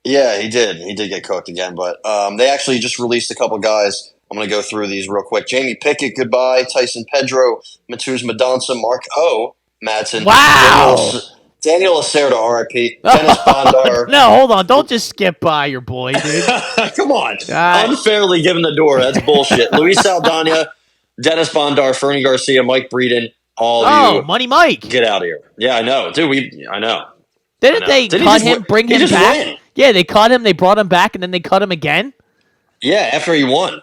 Yeah, he did. He did get cooked again. But they actually just released a couple guys. I'm gonna go through these real quick. Jamie Pickett, goodbye. Tyson Pedro, Mateusz Madanza, Mark O. Madsen. Wow. Daniel Lacerda, R.I.P. Dennis Bondar. No, hold on. Don't just skip by your boy, dude. Come on. Unfairly given the door. That's bullshit. Luis Saldana, Dennis Bondar, Fernie Garcia, Mike Breeden, all of you. Money Mike. Get out of here. Yeah, I know. Dude, I know. Didn't they cut him, bring him back? Win. Yeah, they cut him, they brought him back, and then they cut him again? Yeah, after he won.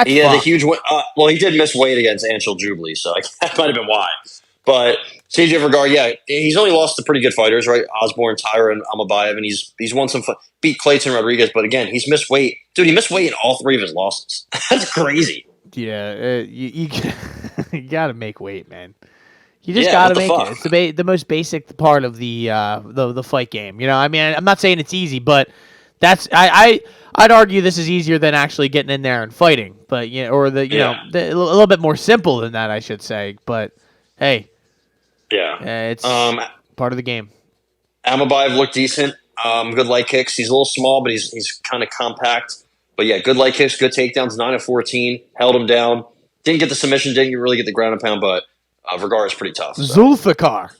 He had a huge win. Well, he did miss weight against Anshul Jubilee, so that might have been why. But CJ Vergara, he's only lost to pretty good fighters, right? Osborne, Tyra, and Almabayev, and he's won some beat Clayton Rodriguez, but again, he's missed weight. Dude, he missed weight in all 3 of his losses. That's crazy. Yeah, you got to make weight, man. You just got to make it. It's the most basic part of the fight game. I mean, I'm not saying it's easy, but that's I'd argue this is easier than actually getting in there and fighting. But a little bit more simple than that, I should say. But hey, it's part of the game. Almabayev looked decent. Good leg kicks. He's a little small, but he's kind of compact. But yeah, good leg kicks, good takedowns. 9 of 14, held him down. Didn't get the submission, didn't really get the ground and pound, but Vergara's pretty tough. So. Zulfikar,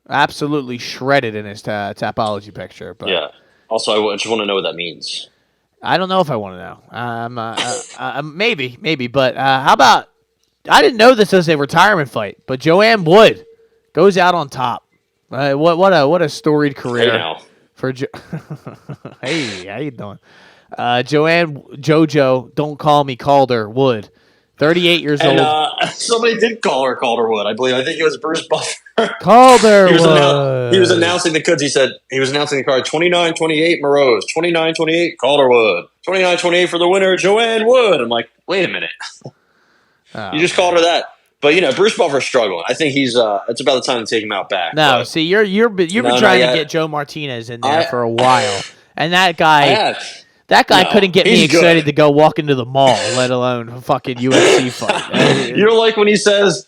absolutely shredded in his Tapology picture. But yeah. Also, I just want to know what that means. I don't know if I want to know. Maybe. But how about? I didn't know this was a retirement fight, but Joanne Wood goes out on top. What a storied career. Hey now. For hey, how you doing? Joanne JoJo, don't call me Calder Wood 38 years And old. somebody did call her Calderwood, I believe. I think it was Bruce Buffer. Calderwood. He was announcing the goods. He said he was announcing the card 29-28 Morose, 29-28 Calderwood, 29-28 for the winner, Joanne Wood. I'm like, wait a minute. You just called her that. But, Bruce Buffer's struggling. I think he's it's about the time to take him out back. No, but, see, you've been trying to get Joe Martinez in there for a while. And that guy couldn't get me excited to go walk into the mall, let alone a fucking UFC fight. You don't like when he says,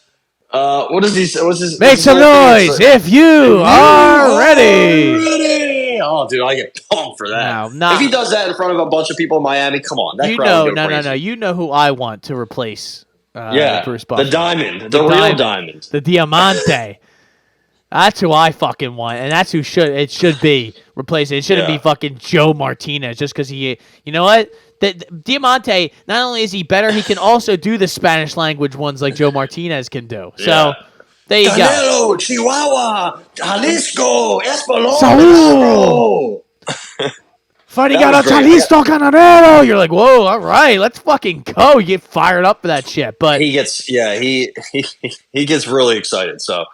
what does he say? Make some noise if you are ready. Oh, dude, I get pumped for that. No, if he does that in front of a bunch of people in Miami, come on. That crowd would go crazy. No. You know who I want to replace Bruce Buffer. The diamond. The real diamond. The Diamante. That's who I fucking want, and that's who it should be replaced. It shouldn't be fucking Joe Martinez just because he. You know what? Diamante, not only is he better, he can also do the Spanish language ones like Joe Martinez can do. So there you go. Chihuahua, Jalisco, Espalón. Farigano, Jalisco, Ganadero. You're like, whoa, all right, let's fucking go. You get fired up for that shit. But he gets, he gets really excited. So.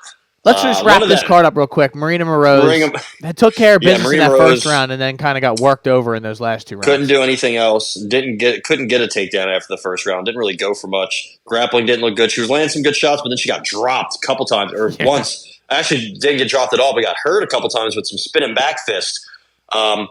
Let's just wrap this card up real quick. Marina Morose took care of business in that first round and then kind of got worked over in those last two rounds. Couldn't do anything else. Couldn't get a takedown after the first round. Didn't really go for much. Grappling didn't look good. She was landing some good shots, but then she got dropped a couple times, or once. Actually, didn't get dropped at all, but got hurt a couple times with some spinning back fist. I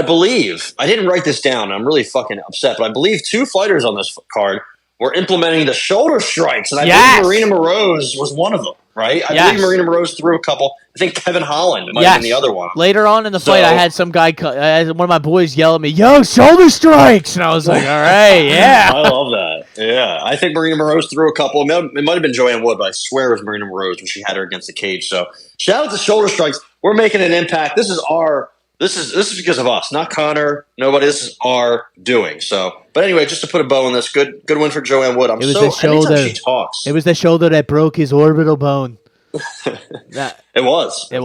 believe, I didn't write this down. I'm really fucking upset, but I believe two fighters on this card were implementing the shoulder strikes, and I believe Marina Morose was one of them. Right? I believe Marina Morose threw a couple. I think Kevin Holland might have been the other one. Later on in the fight, I had some guy, one of my boys yell at me, yo, shoulder strikes! And I was like, all right, yeah. I love that. Yeah. I think Marina Morose threw a couple. It might have been Joanne Wood, but I swear it was Marina Morose when she had her against the cage. So shout out to shoulder strikes. We're making an impact. This is because of us, not Connor. Nobody. This is our doing. So, but anyway, just to put a bow on this, good win for Joanne Wood. Anytime she talks, it was the shoulder that broke his orbital bone. It was. Enough. It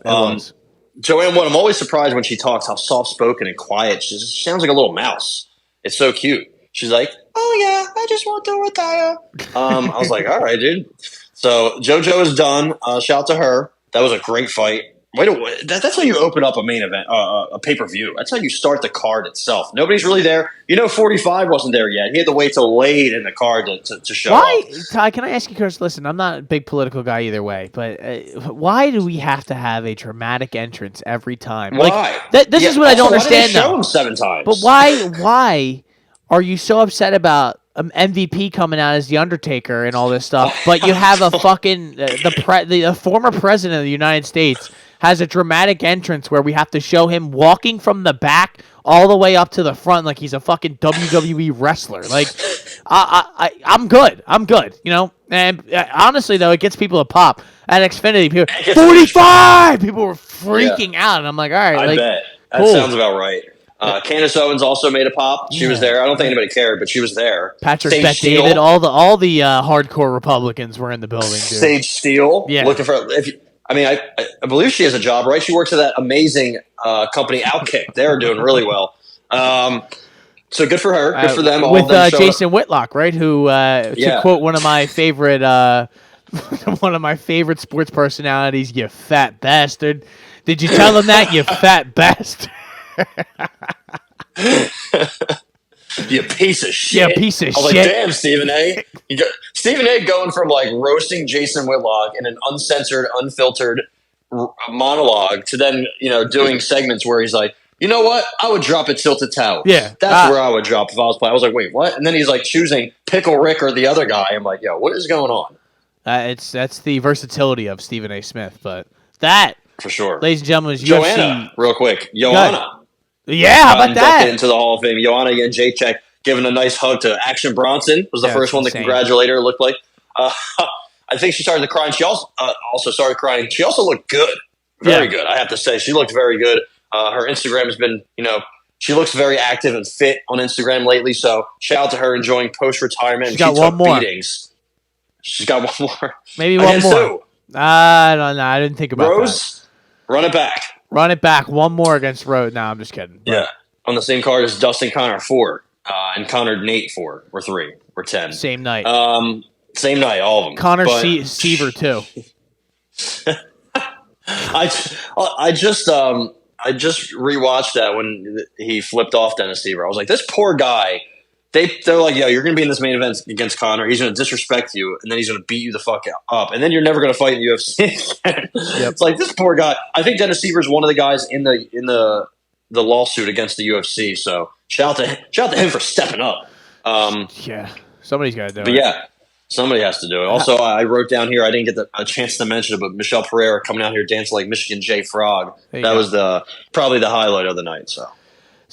was. Joanne Wood. I'm always surprised when she talks how soft spoken and quiet. She just sounds like a little mouse. It's so cute. She's like, "Oh yeah, I just want to retire." I was like, "All right, dude." So JoJo is done. Shout out to her. That was a great fight. That's how you open up a main event, a pay-per-view. That's how you start the card itself. Nobody's really there. 45 wasn't there yet. He had to wait till late in the card to show up. Ty, can I ask you, Chris? Listen, I'm not a big political guy either way, but why do we have to have a dramatic entrance every time? Why? This is what I don't understand. Show him 7 times. But why are you so upset about MVP coming out as the Undertaker and all this stuff? But you have a fucking the former president of the United States has a dramatic entrance where we have to show him walking from the back all the way up to the front like he's a fucking WWE wrestler. Like, I'm good. And honestly, though, it gets people to pop. At Xfinity, people 45! People were freaking out. And I'm like, all right. I bet. That sounds about right. Candace Owens also made a pop. She was there. I don't think anybody cared, but she was there. Patrick Bet-David, all the hardcore Republicans were in the building, dude. Sage Steele, looking for I believe she has a job, right? She works at that amazing company, Outkick. They're doing really well. So good for her. Good for them. With Jason Whitlock, right? Who, to quote one of my favorite sports personalities, "You fat bastard." Did you tell him that, you fat bastard? You piece of shit. Yeah, piece of shit. I was like, damn, Stephen A. Stephen A. going from like roasting Jason Whitlock in an uncensored, unfiltered monologue to then, doing segments where he's like, you know what? I would drop a tilted tower. Yeah. That's where I would drop if I was playing. I was like, wait, what? And then he's like choosing Pickle Rick or the other guy. I'm like, yo, what is going on? That's the versatility of Stephen A. Smith, but that, for sure, ladies and gentlemen, is Joanna, UFC. Real quick. Joanna. Yeah, how about that? Into the Hall of Fame. Joanna again, J-Check, giving a nice hug to Action Bronson. Was the first one to congratulate her, looked like. I think she started to cry, and she also started crying. She also looked good. Very good, I have to say. She looked very good. Her Instagram has been, she looks very active and fit on Instagram lately, so shout out to her enjoying post-retirement. She got one more. Beatings. She's got one more. Maybe one more. I don't know. I didn't think about Rose, that. Run it back. Run it back. One more against Rose. No, I'm just kidding. Yeah. On the same card as Dustin Connor, 4. and Connor Nate 4 or 3 or 10. Same night. Same night, all of them. Connor Seaver too. I just rewatched that when he flipped off Dennis Seaver. I was like, this poor guy. They're like, yo, you're going to be in this main event against Connor. He's going to disrespect you, and then he's going to beat you the fuck up, and then you're never going to fight in the UFC. It's like this poor guy. I think Dennis Seaver is one of the guys in the lawsuit against the UFC. So shout out to him for stepping up. Yeah, somebody's got to do it. But yeah, somebody has to do it. Also, I wrote down here. I didn't get a chance to mention it, but Michelle Pereira coming out here dancing like Michigan J Frog. That was probably the highlight of the night.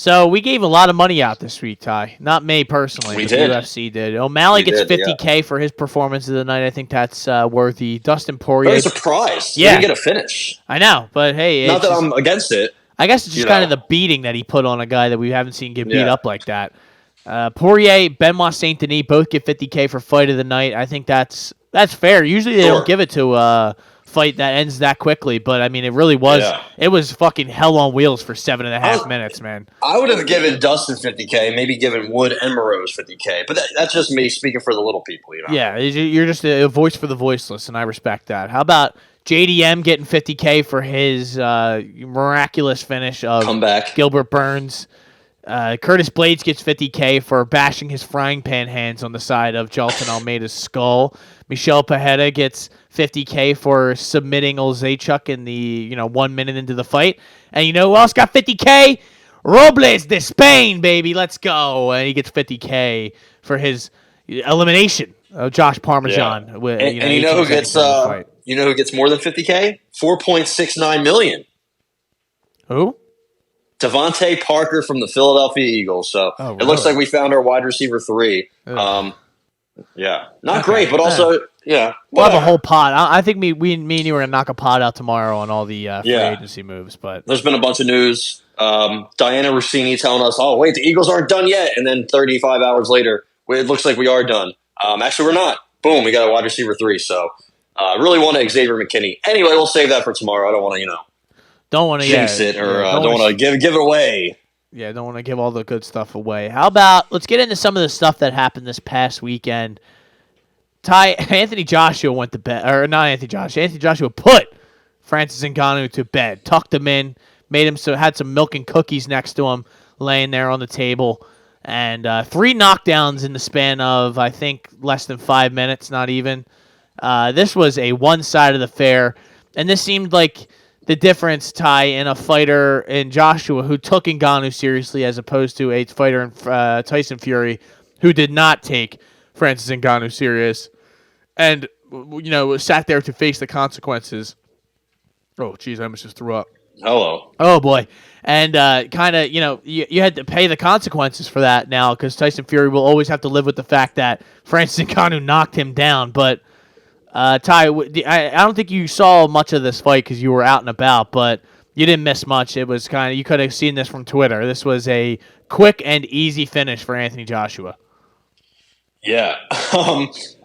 So we gave a lot of money out this week, Ty. Not me personally. We did. The UFC did. O'Malley gets $50K for his performance of the night. I think that's worthy. Dustin Poirier. Very surprised. Yeah. He didn't get a finish. I know, but hey. Not that I'm against it. I guess it's just kind of the beating that he put on a guy that we haven't seen get beat up like that. Poirier, Benoit Saint Denis both get $50K for fight of the night. I think that's fair. Usually they don't give it to a fight that ends that quickly, but I mean it really was. Yeah. It was fucking hell on wheels for 7.5 minutes, man. I would have given Dustin $50K, maybe given Wood and Moroz $50K, but that's just me speaking for the little people, you know. Yeah, you're just a voice for the voiceless, and I respect that. How about JDM getting $50K for his miraculous finish of comeback Gilbert Burns? Curtis Blades gets $50K for bashing his frying pan hands on the side of Jalton Almeida's skull. Michelle Pajeda gets $50K for submitting Olzaychuk in the 1 minute into the fight. And you know who else got $50K? Robles de Spain, baby, let's go! And he gets $50K for his elimination of Josh Parmesan. Yeah. And you know who gets more than $50K? $4.69 million. Who? Devontae Parker from the Philadelphia Eagles. So It looks like we found our wide receiver 3. Not great, but also we'll have a whole pod. I think me and you are gonna knock a pod out tomorrow on all the free agency moves. But there's been a bunch of news. Diana Rossini telling us, "Oh wait, the Eagles aren't done yet," and then 35 hours later, it looks like we are done. Actually, we're not. Boom, we got a wide receiver 3. So I really want to Xavier McKinney. Anyway, we'll save that for tomorrow. I don't want to Don't want to jinx it or don't want to give it away. Yeah, don't want to give all the good stuff away. How about let's get into some of the stuff that happened this past weekend. Anthony Joshua went to bed, or not Anthony Joshua. Anthony Joshua put Francis Ngannou to bed, tucked him in, had some milk and cookies next to him, laying there on the table, and 3 knockdowns in the span of I think less than 5 minutes, not even. This was a one-sided affair, and this seemed like the difference, Ty, in a fighter in Joshua who took Ngannou seriously as opposed to a fighter in Tyson Fury who did not take Francis Ngannou serious and, sat there to face the consequences. Oh, geez, I almost just threw up. Hello. Oh, boy. And kind of, you had to pay the consequences for that now because Tyson Fury will always have to live with the fact that Francis Ngannou knocked him down, but Ty, I don't think you saw much of this fight because you were out and about, but you didn't miss much. It was you could have seen this from Twitter. This was a quick and easy finish for Anthony Joshua. Yeah.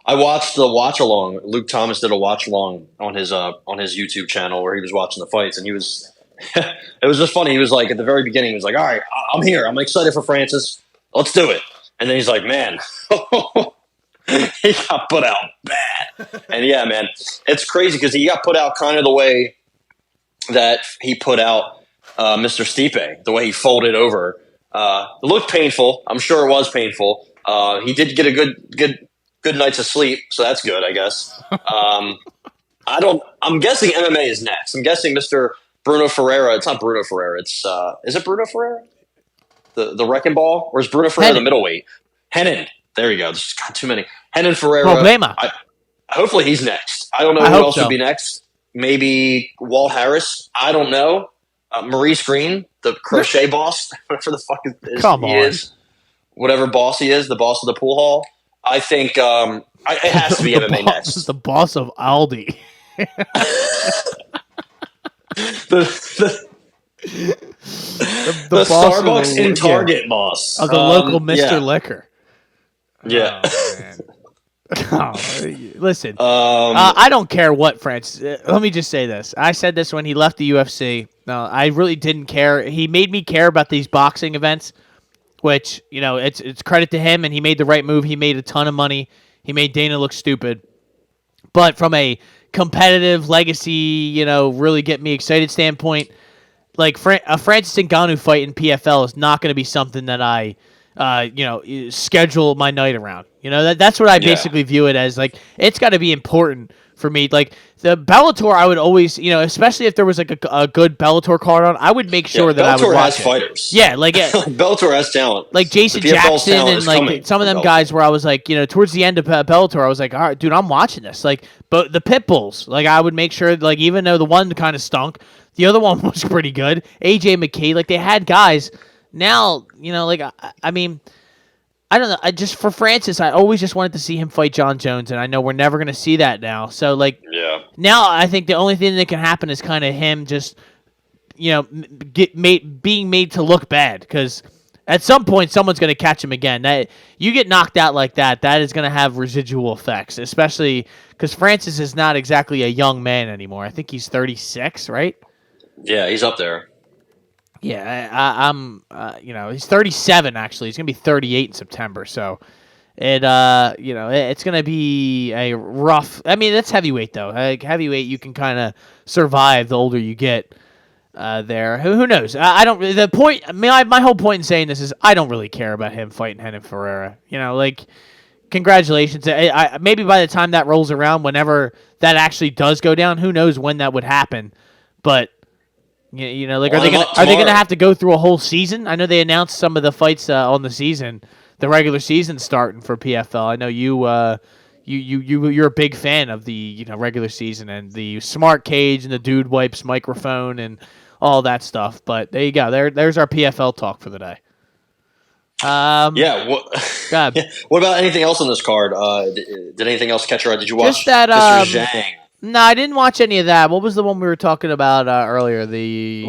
I watched the watch along. Luke Thomas did a watch along on his YouTube channel where he was watching the fights, and he was it was just funny. He was like at the very beginning, he was like, "All right, I'm here. I'm excited for Francis. Let's do it." And then he's like, "Man." He got put out bad. And yeah, man, it's crazy because he got put out kind of the way that he put out Mr. Stipe, the way he folded over. It looked painful. I'm sure it was painful. He did get a good nights of sleep, so that's good, I guess. I'm guessing MMA is next. I'm guessing Mr. Bruno Ferreira. It's not Bruno Ferreira. It's is it Bruno Ferreira? The wrecking ball? Or is Bruno Ferreira the middleweight? Hennen. There you go. There's got too many. Hennen Ferreira. Problema. Hopefully he's next. I don't know who else would be next. Maybe Walt Harris. I don't know. Maurice Green, the crochet boss, whatever the fuck is. Whatever boss he is, the boss of the pool hall. I think it has to be MMA next. The boss of Aldi. the Starbucks in Target boss. Of the local Mr. Liquor. Yeah. Oh, man. Listen, I don't care what Francis. Let me just say this. I said this when he left the UFC. No, I really didn't care. He made me care about these boxing events which, it's credit to him, and he made the right move. He made a ton of money. He made Dana look stupid. But from a competitive legacy, really get me excited standpoint, like a Francis Ngannou fight in PFL is not going to be something that I, schedule my night around. That's what I basically view it as. Like, it's got to be important for me. Like, the Bellator, I would always, especially if there was like a good Bellator card on, I would make sure that I would watch has it. fighters. Yeah, like Bellator has talent. Like Jason Jackson and like some of them guys where I was like, towards the end of Bellator, I was like, all right, dude, I'm watching this. Like, but the pit bulls, like I would make sure, like even though the one kind of stunk, the other one was pretty good. AJ McKay, like they had guys. Now, like I mean, I don't know. I just for Francis, I always just wanted to see him fight John Jones, and I know we're never gonna see that now. So like, now I think the only thing that can happen is kind of him just, being made to look bad, because at some point someone's gonna catch him again. That you get knocked out like that is gonna have residual effects, especially because Francis is not exactly a young man anymore. I think he's 36, right? Yeah, he's up there. Yeah, I'm. He's 37 actually. He's gonna be 38 in September. So, it's gonna be a rough. I mean, that's heavyweight though. Like heavyweight, you can kind of survive the older you get. There, who knows? I don't. The point. My whole point in saying this is I don't really care about him fighting Renan Ferreira. Congratulations. Maybe by the time that rolls around, whenever that actually does go down, who knows when that would happen, but. Are they gonna have to go through a whole season? I know they announced some of the fights on the season, the regular season starting for PFL. I know you're a big fan of the regular season and the smart cage and the dude wipes microphone and all that stuff. But there you go. There's our PFL talk for the day. What about anything else on this card? Did anything else catch your eye? Did you watch just that? Mr. Zhang? No, I didn't watch any of that. What was the one we were talking about earlier? The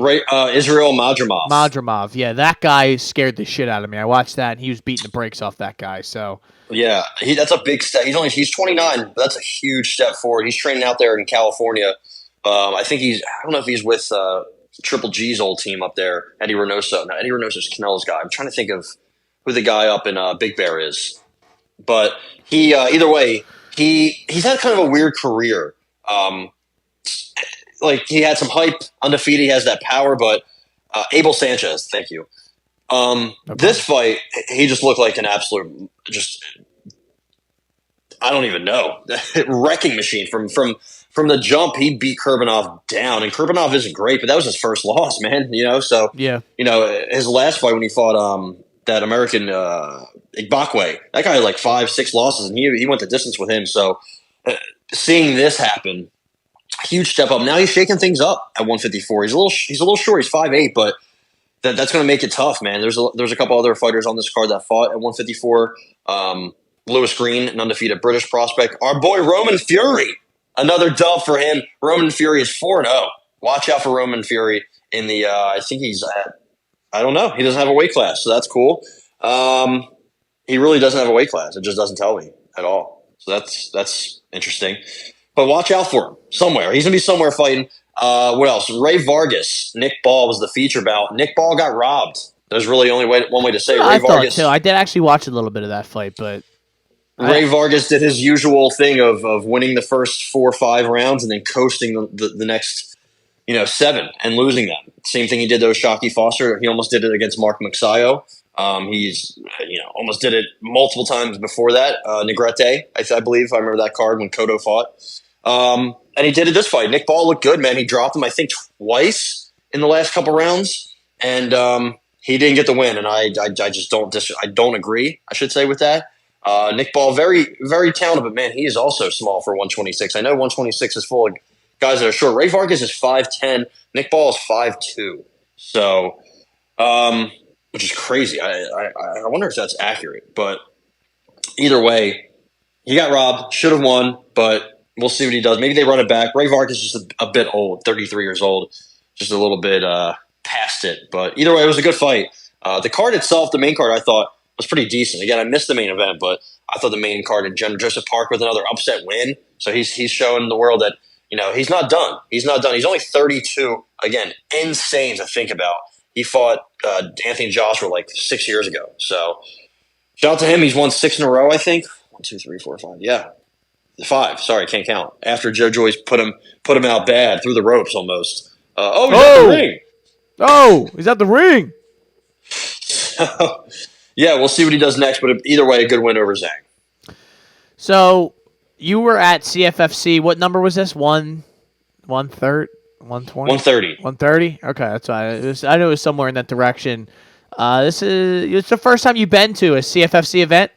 Israel Madrimov. Madrimov, yeah, that guy scared the shit out of me. I watched that, and he was beating the brakes off that guy. So yeah, that's a big step. He's 29, but that's a huge step forward. He's training out there in California. I think I don't know if he's with Triple G's old team up there, Eddie Reynoso. No, Eddie Reynoso's Canelo's guy. I'm trying to think of who the guy up in Big Bear is, but he either way, he's had kind of a weird career. Like he had some hype, undefeated. He has that power, but Abel Sanchez, thank you. This fight, he just looked like an absolute, I don't even know, wrecking machine from the jump. He beat Kurbanov down, and Kurbanov isn't great, but that was his first loss, man. So yeah, his last fight when he fought that American Igbokwe, that guy had like 5-6 losses, and he went the distance with him. So. Seeing this happen, huge step up. Now he's shaking things up at 154. He's a little short. He's 5'8", but that's going to make it tough, man. There's a couple other fighters on this card that fought at 154. Lewis Green, an undefeated British prospect. Our boy Roman Fury, another dub for him. Roman Fury is 4-0. Watch out for Roman Fury in the. I think he's at. I don't know. He doesn't have a weight class, so that's cool. He really doesn't have a weight class. It just doesn't tell me at all. So that's interesting. But watch out for him somewhere. He's going to be somewhere fighting. What else? Ray Vargas. Nick Ball was the feature bout. Nick Ball got robbed. There's really only one way to say it. I thought too. I did actually watch a little bit of that fight, but Ray Vargas did his usual thing of winning the first 4 or 5 rounds and then coasting the next 7 and losing them. Same thing he did to Shockey Foster. He almost did it against Mark Magsayo. He's almost did it multiple times before that. Negrete, I believe. I remember that card when Cotto fought. And he did it this fight. Nick Ball looked good, man. He dropped him, I think, twice in the last couple rounds, and he didn't get the win. And I just don't agree, I should say, with that. Nick Ball, very, very talented, but man, he is also small for 126. I know 126 is full of guys that are short. Ray Vargas is 5'10". Nick Ball is 5'2". So, which is crazy. I wonder if that's accurate. But either way, he got robbed. Should have won, but we'll see what he does. Maybe they run it back. Ray Vargas is just a bit old, 33 years old, just a little bit past it. But either way, it was a good fight. The card itself, the main card, I thought was pretty decent. Again, I missed the main event, but I thought the main card in Joseph Park with another upset win. So he's showing the world that he's not done. He's not done. He's only 32. Again, insane to think about. He fought Anthony Joshua like 6 years ago. So shout out to him. He's won 6 in a row, I think. 1, 2, 3, 4, 5. Yeah, 5. Sorry, can't count. After Joe Joyce put him out bad through the ropes almost. He's at the ring. Oh, he's at the ring. Yeah, we'll see what he does next. But either way, a good win over Zhang. So you were at CFFC. What number was this? 130? 120? 130. 130? Okay, that's fine. I knew it was somewhere in that direction. It's the first time you've been to a CFFC event?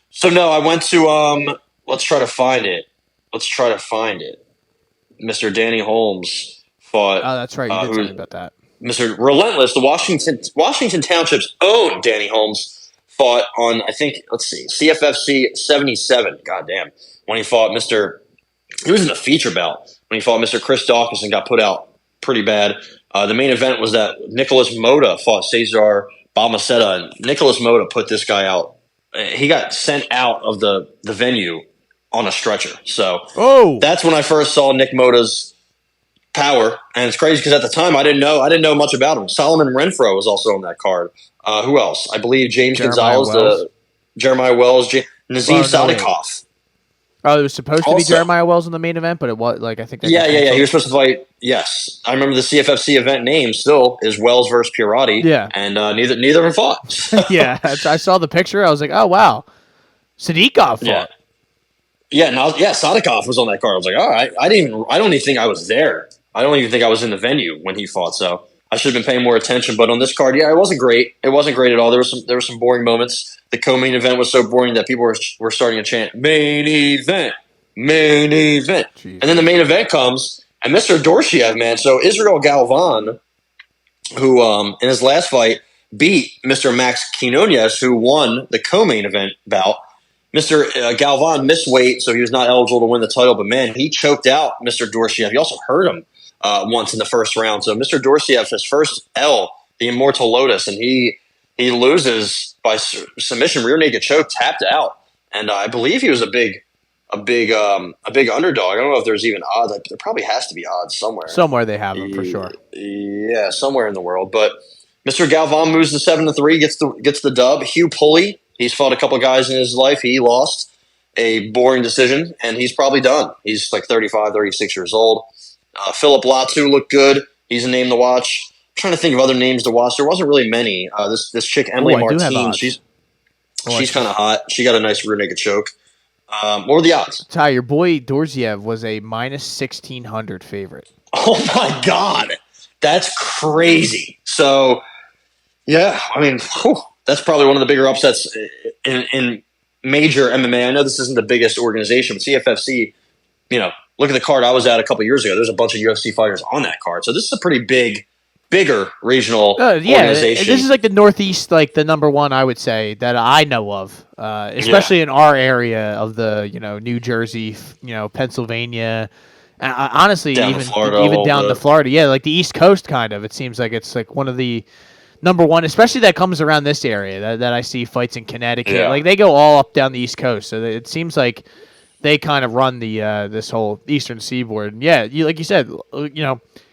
So no, I went to let's try to find it. Mr. Danny Holmes fought. Oh, that's right. You did tell me about that. Mr. Relentless, the Washington Township's own Danny Holmes fought on, I think, CFFC 77. Goddamn. When he fought he was in the feature bout when he fought Mr. Chris Dawkins and got put out pretty bad. The main event was that Nicholas Mota fought Cesar Balmaceda, and Nicholas Mota put this guy out. He got sent out of the venue on a stretcher. So that's when I first saw Nick Mota's power, and it's crazy because at the time I didn't know much about him. Solomon Renfro was also on that card. Who else? I believe Jeremiah Wells, Nazim Sadikov. Oh, it was supposed to be Jeremiah Wells in the main event, but it was I think. Yeah. He was supposed to fight. Yes, I remember the CFFC event name still is Wells versus Pirati. Yeah, and neither of them fought. Yeah, I saw the picture. I was like, oh wow, Sadikov fought. Yeah, Sadikov was on that card. I was like, all right. I don't even think I was there. I don't even think I was in the venue when he fought. So I should have been paying more attention. But on this card, it wasn't great. It wasn't great at all. There were some boring moments. The co-main event was so boring that people were starting to chant main event. Jeez. And then the main event comes, and Mr. Dorsiev, man. So Israel Galvan, who in his last fight beat Mr. Max Quinones, who won the co-main event bout. Mr. Galvan missed weight, so he was not eligible to win the title. But, man, he choked out Mr. Dorsiev. He also hurt him once in the first round. So Mr. Dorsiev, his first L, the Immortal Lotus, and he loses by submission, rear naked choke, tapped out. And I believe he was a big underdog. I don't know if there's even odds. There probably has to be odds somewhere. Somewhere they have them for sure. Yeah, somewhere in the world. But Mr. Galvan moves to 7-3, gets the dub. Hugh Pulley. He's fought a couple of guys in his life. He lost a boring decision, and he's probably done. He's like 35, 36 years old. Philip Latu looked good. He's a name to watch. I'm trying to think of other names to watch. There wasn't really many. This chick, Emily Martin, she's kind of hot. She got a nice rear naked choke. What were the odds? Ty, your boy Dorsiev was a minus 1,600 favorite. Oh, my God. That's crazy. So, yeah, I mean, that's probably one of the bigger upsets in major MMA. I know this isn't the biggest organization, but CFFC, look at the card I was at a couple years ago. There's a bunch of UFC fighters on that card. So this is a pretty bigger regional organization. This is like the Northeast, like the number one, I would say, that I know of, especially in our area of the, New Jersey, Pennsylvania. Honestly, even down to Florida. Yeah, like the East Coast kind of. It seems like it's like one of the number one, especially that comes around this area that I see fights in Connecticut. Yeah. Like they go all up down the East Coast, so it seems like they kind of run the this whole Eastern Seaboard. And yeah, like you said,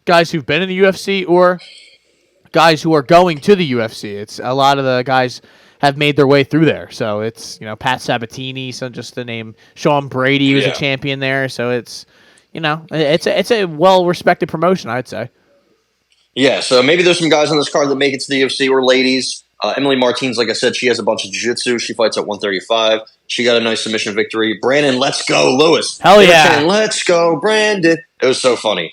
guys who've been in the UFC or guys who are going to the UFC. It's a lot of the guys have made their way through there. So it's Pat Sabatini, so just the name Sean Brady was a champion there. So it's it's a well respected promotion, I'd say. Yeah, so maybe there's some guys on this card that make it to the UFC or ladies. Emily Martinez, like I said, she has a bunch of jiu-jitsu. She fights at 135. She got a nice submission victory. Brandon, let's go, Lewis. Hell yeah. Let's go, Brandon. It was so funny.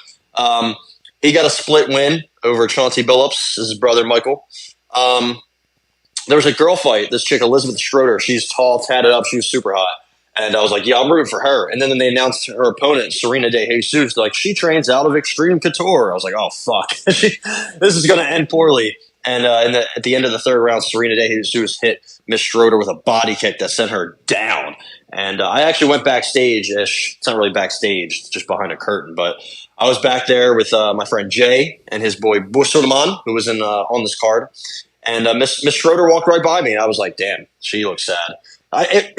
He got a split win over Chauncey Billups, his brother Michael. There was a girl fight, this chick, Elizabeth Schroeder. She's tall, tatted up. She was super hot. And I was like, yeah, I'm rooting for her. And then they announced her opponent, Serena De Jesus. Like, she trains out of Extreme Couture. I was like, oh, fuck. This is going to end poorly. And at the end of the third round, Serena De Jesus hit Miss Schroeder with a body kick that sent her down. And I actually went backstage-ish. It's not really backstage. It's just behind a curtain. But I was back there with my friend Jay and his boy Busselman, who was on this card. And Miss Schroeder walked right by me. And I was like, damn, she looks sad.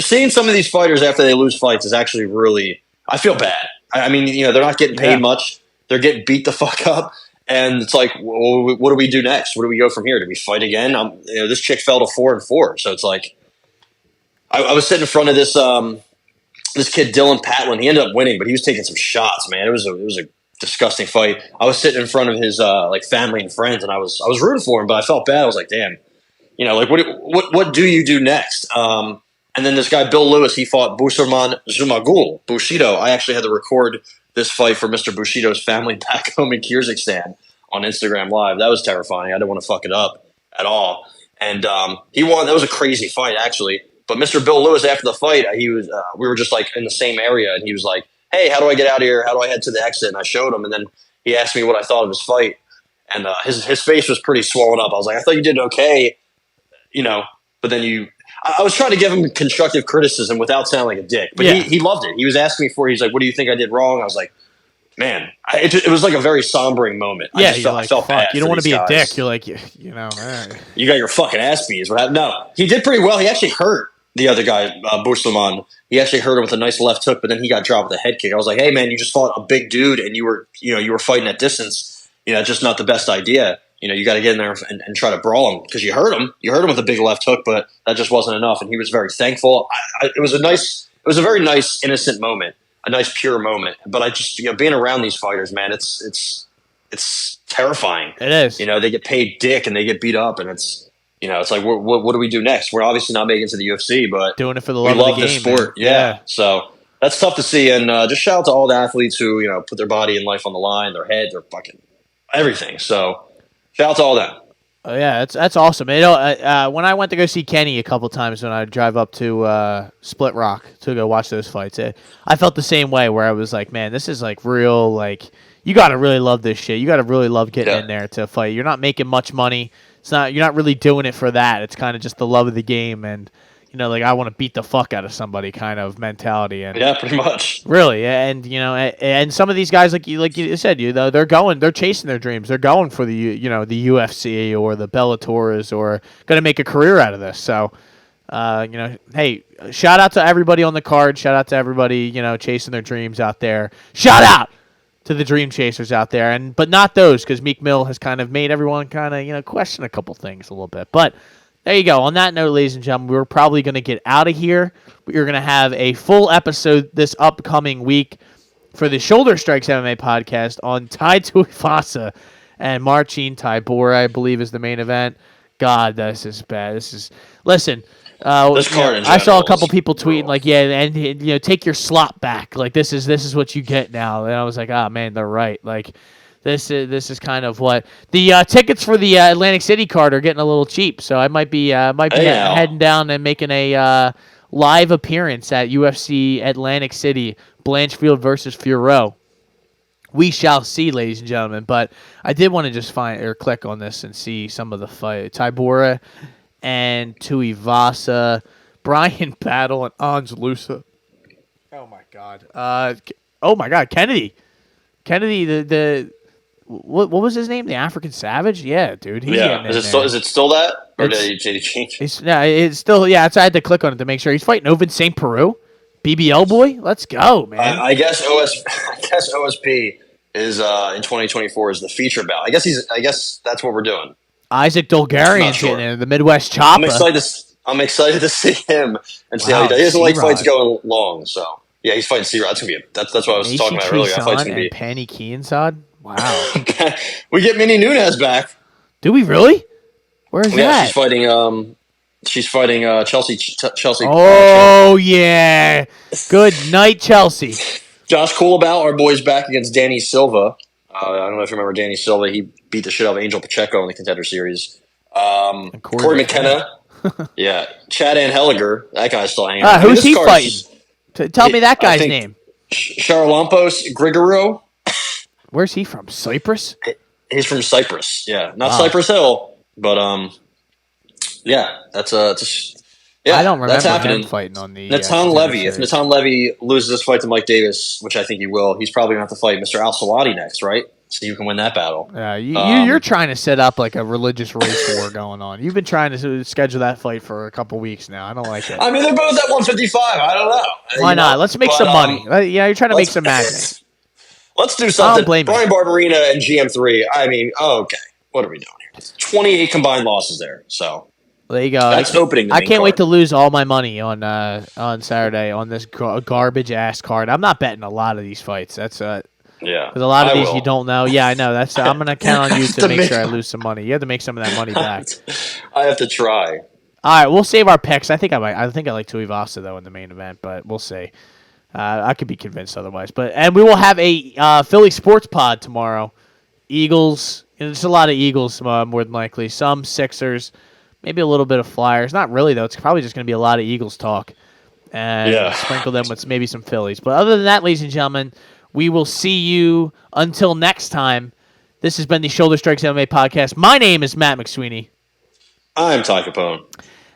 Seeing some of these fighters after they lose fights is actually really – I feel bad. I mean, they're not getting paid much. They're getting beat the fuck up. And it's like, well, what do we do next? What do we go from here? Do we fight again? This chick fell to 4-4, so it's like I was sitting in front of this kid Dylan Patlin. He ended up winning, but he was taking some shots. Man, it was a disgusting fight. I was sitting in front of his like family and friends, and I was rooting for him, but I felt bad. I was like, damn, like what do you do next? And then this guy Bill Lewis, he fought Busman Zumagul Bushido. I actually had to record this fight for Mr. Bushido's family back home in Kyrgyzstan on Instagram Live. That was terrifying. I didn't want to fuck it up at all. And he won. That was a crazy fight, actually. But Mr. Bill Lewis, after the fight, we were just like in the same area, and he was like, "Hey, how do I get out of here? How do I head to the exit?" And I showed him, and then he asked me what I thought of his fight, and his face was pretty swollen up. I was like, "I thought you did okay, but then I was trying to give him constructive criticism without sounding like a dick, but he loved it. He was asking me he's like, "What do you think I did wrong?" I was like, "Man," it was like a very sombering moment. Yeah, I felt bad. You don't want to be guys. a dick. You're like, you got your fucking ass beat. No, he did pretty well. He actually hurt the other guy, Busman. He actually hurt him with a nice left hook, but then he got dropped with a head kick. I was like, "Hey, man, you just fought a big dude, and you were fighting at distance. Just not the best idea. You got to get in there and try to brawl him because you hurt him. You hurt him with a big left hook, but that just wasn't enough." And he was very thankful. It was a very nice, innocent moment, a nice, pure moment. But I just, being around these fighters, man, it's terrifying. It is. They get paid dick and they get beat up, and it's like, what do we do next? We're obviously not making it to the UFC, but doing it for the love of the game. This sport, yeah. So that's tough to see. And just shout out to all the athletes who put their body and life on the line, their head, their fucking everything. So. Shout out to all that. Oh yeah, that's awesome. When I went to go see Kenny a couple times when I drive up to Split Rock to go watch those fights, I felt the same way. Where I was like, man, this is like real. Like you got to really love this shit. You got to really love getting in there to fight. You're not making much money. You're not really doing it for that. It's kind of just the love of the game and. Like I want to beat the fuck out of somebody kind of mentality. And yeah, pretty much. Really, and and some of these guys, like you said, they're chasing their dreams. They're going for the the UFC or the Bellators or going to make a career out of this. So, hey, shout out to everybody on the card. Shout out to everybody chasing their dreams out there. Shout out to the dream chasers out there, but not those because Meek Mill has kind of made everyone kind of question a couple things a little bit, but. There you go. On that note, ladies and gentlemen, we're probably going to get out of here. We're going to have a full episode this upcoming week for the Shoulder Strikes MMA podcast on Tai Tuivasa and Marcin Tybura, I believe, is the main event. God, this is bad. Listen. This card in I saw a couple is people tweeting like, yeah, and take your slot back. Like this is what you get now. And I was like, oh man, they're right. Like. This is kind of what the tickets for the Atlantic City card are getting a little cheap, so I might be heading down and making a live appearance at UFC Atlantic City, Blanchfield versus Furo. We shall see, ladies and gentlemen. But I did want to just click on this and see some of the fight. Tybura and Tuivasa, Brian Battle and Ons Lusa. Oh my God. Kennedy, the What was his name? The African Savage? Yeah, dude. He's is it still that? Or did he change? It's still, I had to click on it to make sure. He's fighting Ovid St. Peru. BBL boy? Let's go, man. I guess OSP is in 2024 is the feature bout. I guess that's what we're doing. Isaac Dolgarian's getting in the Midwest Chopper. I'm excited to see him and see how he does. He doesn't like fights going long, so yeah, he's fighting C-Rod. That's what I was talking about earlier. That fight's gonna be Penny Keensad. Wow. We get Minnie Nunes back. Do we really? Where's that? Yeah, she's fighting Chelsea. Oh, yeah. Good night, Chelsea. Josh Coolabout, our boy's back against Danny Silva. I don't know if you remember Danny Silva. He beat the shit out of Angel Pacheco in the Contender Series. Corey McKenna. Yeah. Chad Anheliger. That guy's still hanging out. Who's he fighting? Tell me that guy's name. Charalampos Grigorou. Where's he from? Cyprus? He's from Cyprus. Yeah, not Cypress Hill, but yeah, that's yeah. I don't remember that's happening. Him fighting on the Natan Levy. If Natan Levy loses this fight to Mike Davis, which I think he will, he's probably going to have to fight Mr. Al-Sawadi next, right? So you can win that battle. You're trying to set up like a religious race war going on. You've been trying to schedule that fight for a couple weeks now. I don't like it. I mean, they're both at 155. I don't know. Why not? Let's make some money. You're trying to make some magic. Let's do something. blame Brian Barberina and GM3. I mean, okay. What are we doing here? 28 combined losses there. So There you go. that's opening the I main can't wait card. to lose all my money on Saturday on this garbage ass card. I'm not betting a lot of these fights. That's Yeah. because a lot of I these will. you don't know. Yeah, I know. That's I'm gonna count on you to To make make- sure I lose some money. You have to make some of that money back. I have to try. All right, we'll save our picks. I think I might. I think I like Tuivasa though in the main event, but we'll see. I could be convinced otherwise. And we will have a Philly sports pod tomorrow. Eagles. There's a lot of Eagles more than likely. Some Sixers. Maybe a little bit of Flyers. Not really though. It's probably just going to be a lot of Eagles talk. And sprinkle them with maybe some Phillies. But other than that, ladies and gentlemen, we will see you until next time. This has been the Shoulder Strikes MMA podcast. My name is Matt McSweeney. I'm Ty Capone.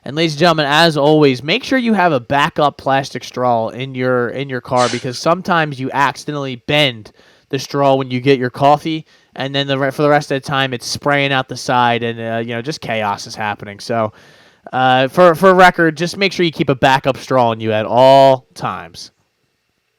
And ladies and gentlemen, as always, make sure you have a backup plastic straw in your car because sometimes you accidentally bend the straw when you get your coffee, and then for the rest of the time it's spraying out the side, and just chaos is happening. So, for a record, just make sure you keep a backup straw on you at all times.